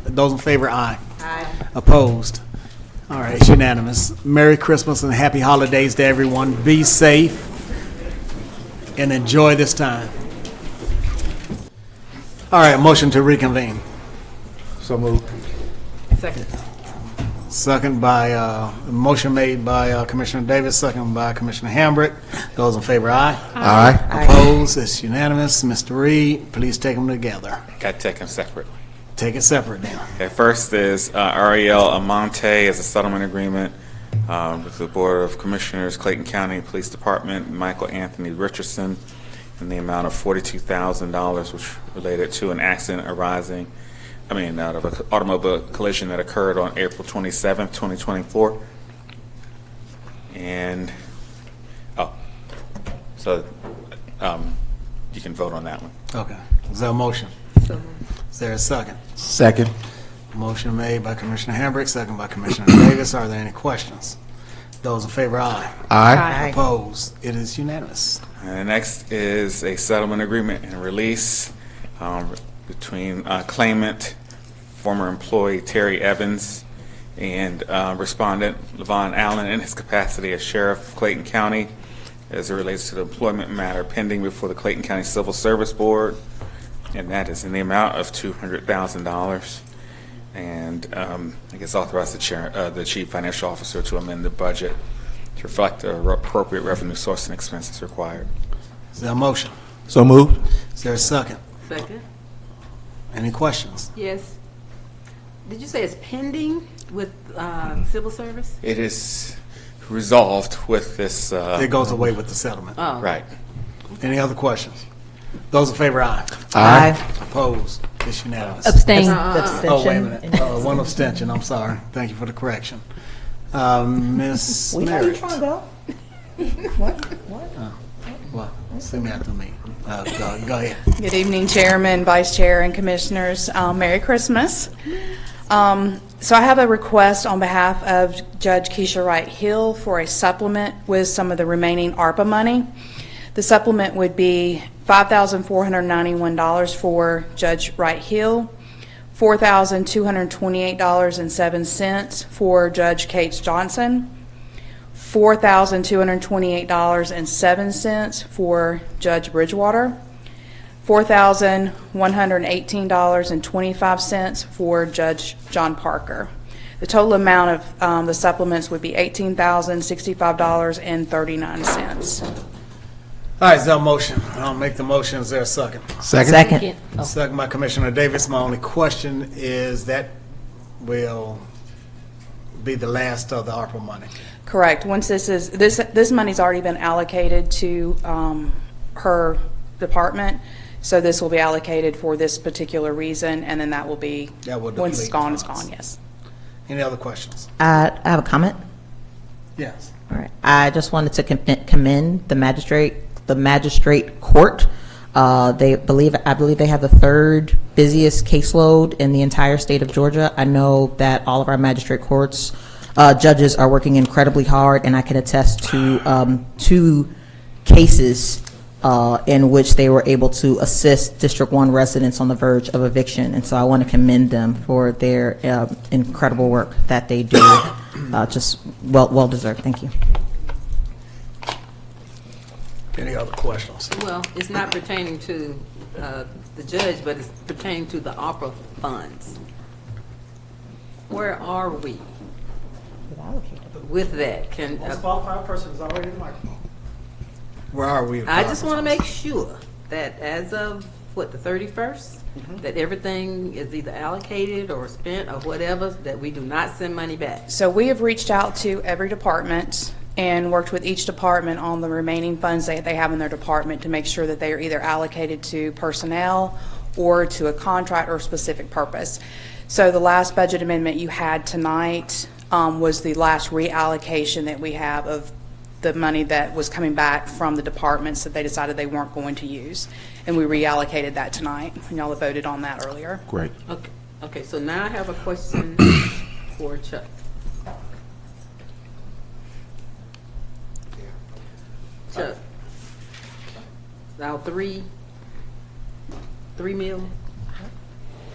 those in favor, aye. Aye. Opposed? All right, it's unanimous. Merry Christmas and happy holidays to everyone. Be safe and enjoy this time. All right, motion to reconvene. So moved. Second. Second by, motion made by Commissioner Davis, second by Commissioner Hambrick. Those in favor, aye. Aye. Opposed, it's unanimous. Mr. Reed, please take them together. Got to take them separate. Take it separate now. Okay, first is Ariel Amante as a settlement agreement with the Board of Commissioners, Clayton County Police Department, Michael Anthony Richardson, in the amount of $42,000, which related to an accident arising, out of an automobile collision that occurred on April 27th, 2024. And, you can vote on that one. Okay. Is there a motion? Is there a second? Second. Motion made by Commissioner Hambrick, second by Commissioner Davis. Are there any questions? Those in favor, aye. Aye. Opposed? It is unanimous. And the next is a settlement agreement and release between claimant, former employee Terry Evans, and respondent Levon Allen in his capacity as Sheriff of Clayton County as it relates to the employment matter pending before the Clayton County Civil Service Board, and that is in the amount of $200,000. And I guess authorize the Chief Financial Officer to amend the budget to reflect the appropriate revenue source and expenses required. Is there a motion? So moved. Is there a second? Second. Any questions? Yes. Did you say it's pending with civil service? It is resolved with this. It goes away with the settlement. Oh. Right. Any other questions? Those in favor, aye. Aye. Opposed? It's unanimous. Abstain. Oh, wait a minute. One abstention. I'm sorry. Thank you for the correction. Ms. We know you're Merritt. trying to go. Well, sing after me. Go ahead. Good evening, Chairman, Vice Chair, and Commissioners. Merry Christmas. So I have a request on behalf of Judge Keisha Wright Hill for a supplement with some of the remaining ARPA money. The supplement would be $5,491 for Judge Wright Hill, $4,228.07 for Judge Cates Johnson, $4,228.07 for Judge Bridgewater, $4,118.25 for Judge John Parker. The total amount of the supplements would be $18,065.39. All right, is there a motion? I'll make the motion. Is there a second? Second. Second by Commissioner Davis. My only question is that will be the last of the ARPA money. Correct. Once this money's already been allocated to her department, so this will be allocated for this particular reason, and then that will be, once it's gone, it's gone, yes. Any other questions? I have a comment. Yes. All right. I just wanted to commend the magistrate court. I believe they have the third busiest caseload in the entire state of Georgia. I know that all of our magistrate courts judges are working incredibly hard, and I can attest to 2 cases in which they were able to assist District 1 residents on the verge of eviction. And so I want to commend them for their incredible work that they do. Just well deserved. Thank you. Any other questions? Well, it's not pertaining to the judge, but it's pertaining to the ARPA funds. Where are we with that? Can Most qualified person is already in the microphone. Where are we? I just want to make sure that as of, the 31st, that everything is either allocated or spent or whatever, that we do not send money back. So we have reached out to every department and worked with each department on the remaining funds that they have in their department to make sure that they are either allocated to personnel or to a contract or specific purpose. So the last budget amendment you had tonight was the last reallocation that we have of the money that was coming back from the departments that they decided they weren't going to use. And we reallocated that tonight, and y'all have voted on that earlier. Great. Okay, so now I have a question for Chuck. Chuck, now 3 meal?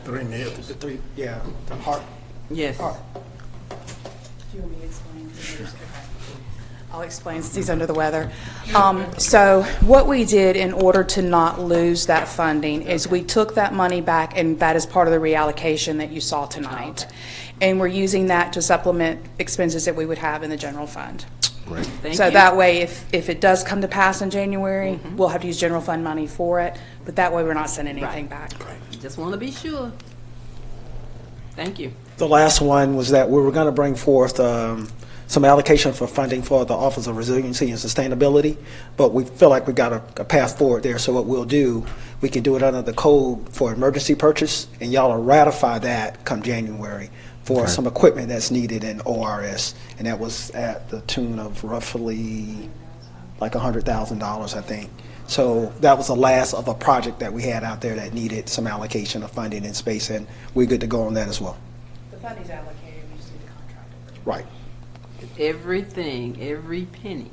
3 meals. The 3, yeah, the heart. Yes. Do you want me to explain? I'll explain since he's under the weather. So what we did in order to not lose that funding is we took that money back, and that is part of the reallocation that you saw tonight. And we're using that to supplement expenses that we would have in the general fund. Great. Thank So you. that way, if it does come to pass in January, we'll have to use general fund money for it, but that way we're not sending anything back. Just want to be sure. Thank you. The last one was that we were going to bring forth some allocation for funding for the Office of Resiliency and Sustainability, but we feel like we got a path forward there. So what we'll do, we can do it under the code for emergency purchase, and y'all will ratify that come January for some equipment that's needed in ORS, and that was at the tune of roughly like $100,000, I think. So that was the last of a project that we had out there that needed some allocation of funding in space, and we're good to go on that as well. The funding's allocated, we just need the contract. Right. Everything, every penny.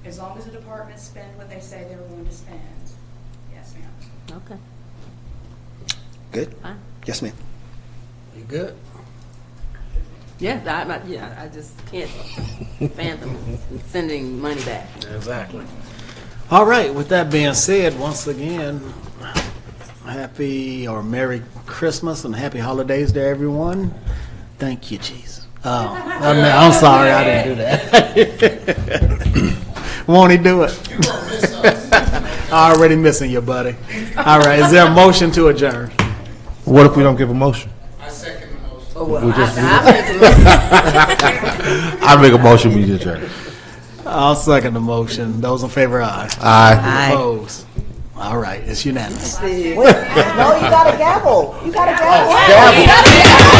As long as the departments spend what they say they were going to spend. Yes, ma'am. Okay. Good? Fine. Yes, ma'am. You good? Yeah, I just can't fathom sending money back. Exactly. All right, with that being said, once again, happy or Merry Christmas and happy holidays to everyone. Thank you, Jesus. Oh, I'm sorry, I didn't do that. Won't he do it? Already missing you, buddy. All right, is there a motion to adjourn? What if we don't give a motion? I second the motion. Oh, well, We just- I make a motion, we adjourn. I'll second the motion. Those in favor, aye. Aye. Opposed? All right, it's unanimous. Wait, no, you got a gavel. You got a gavel. Gavel.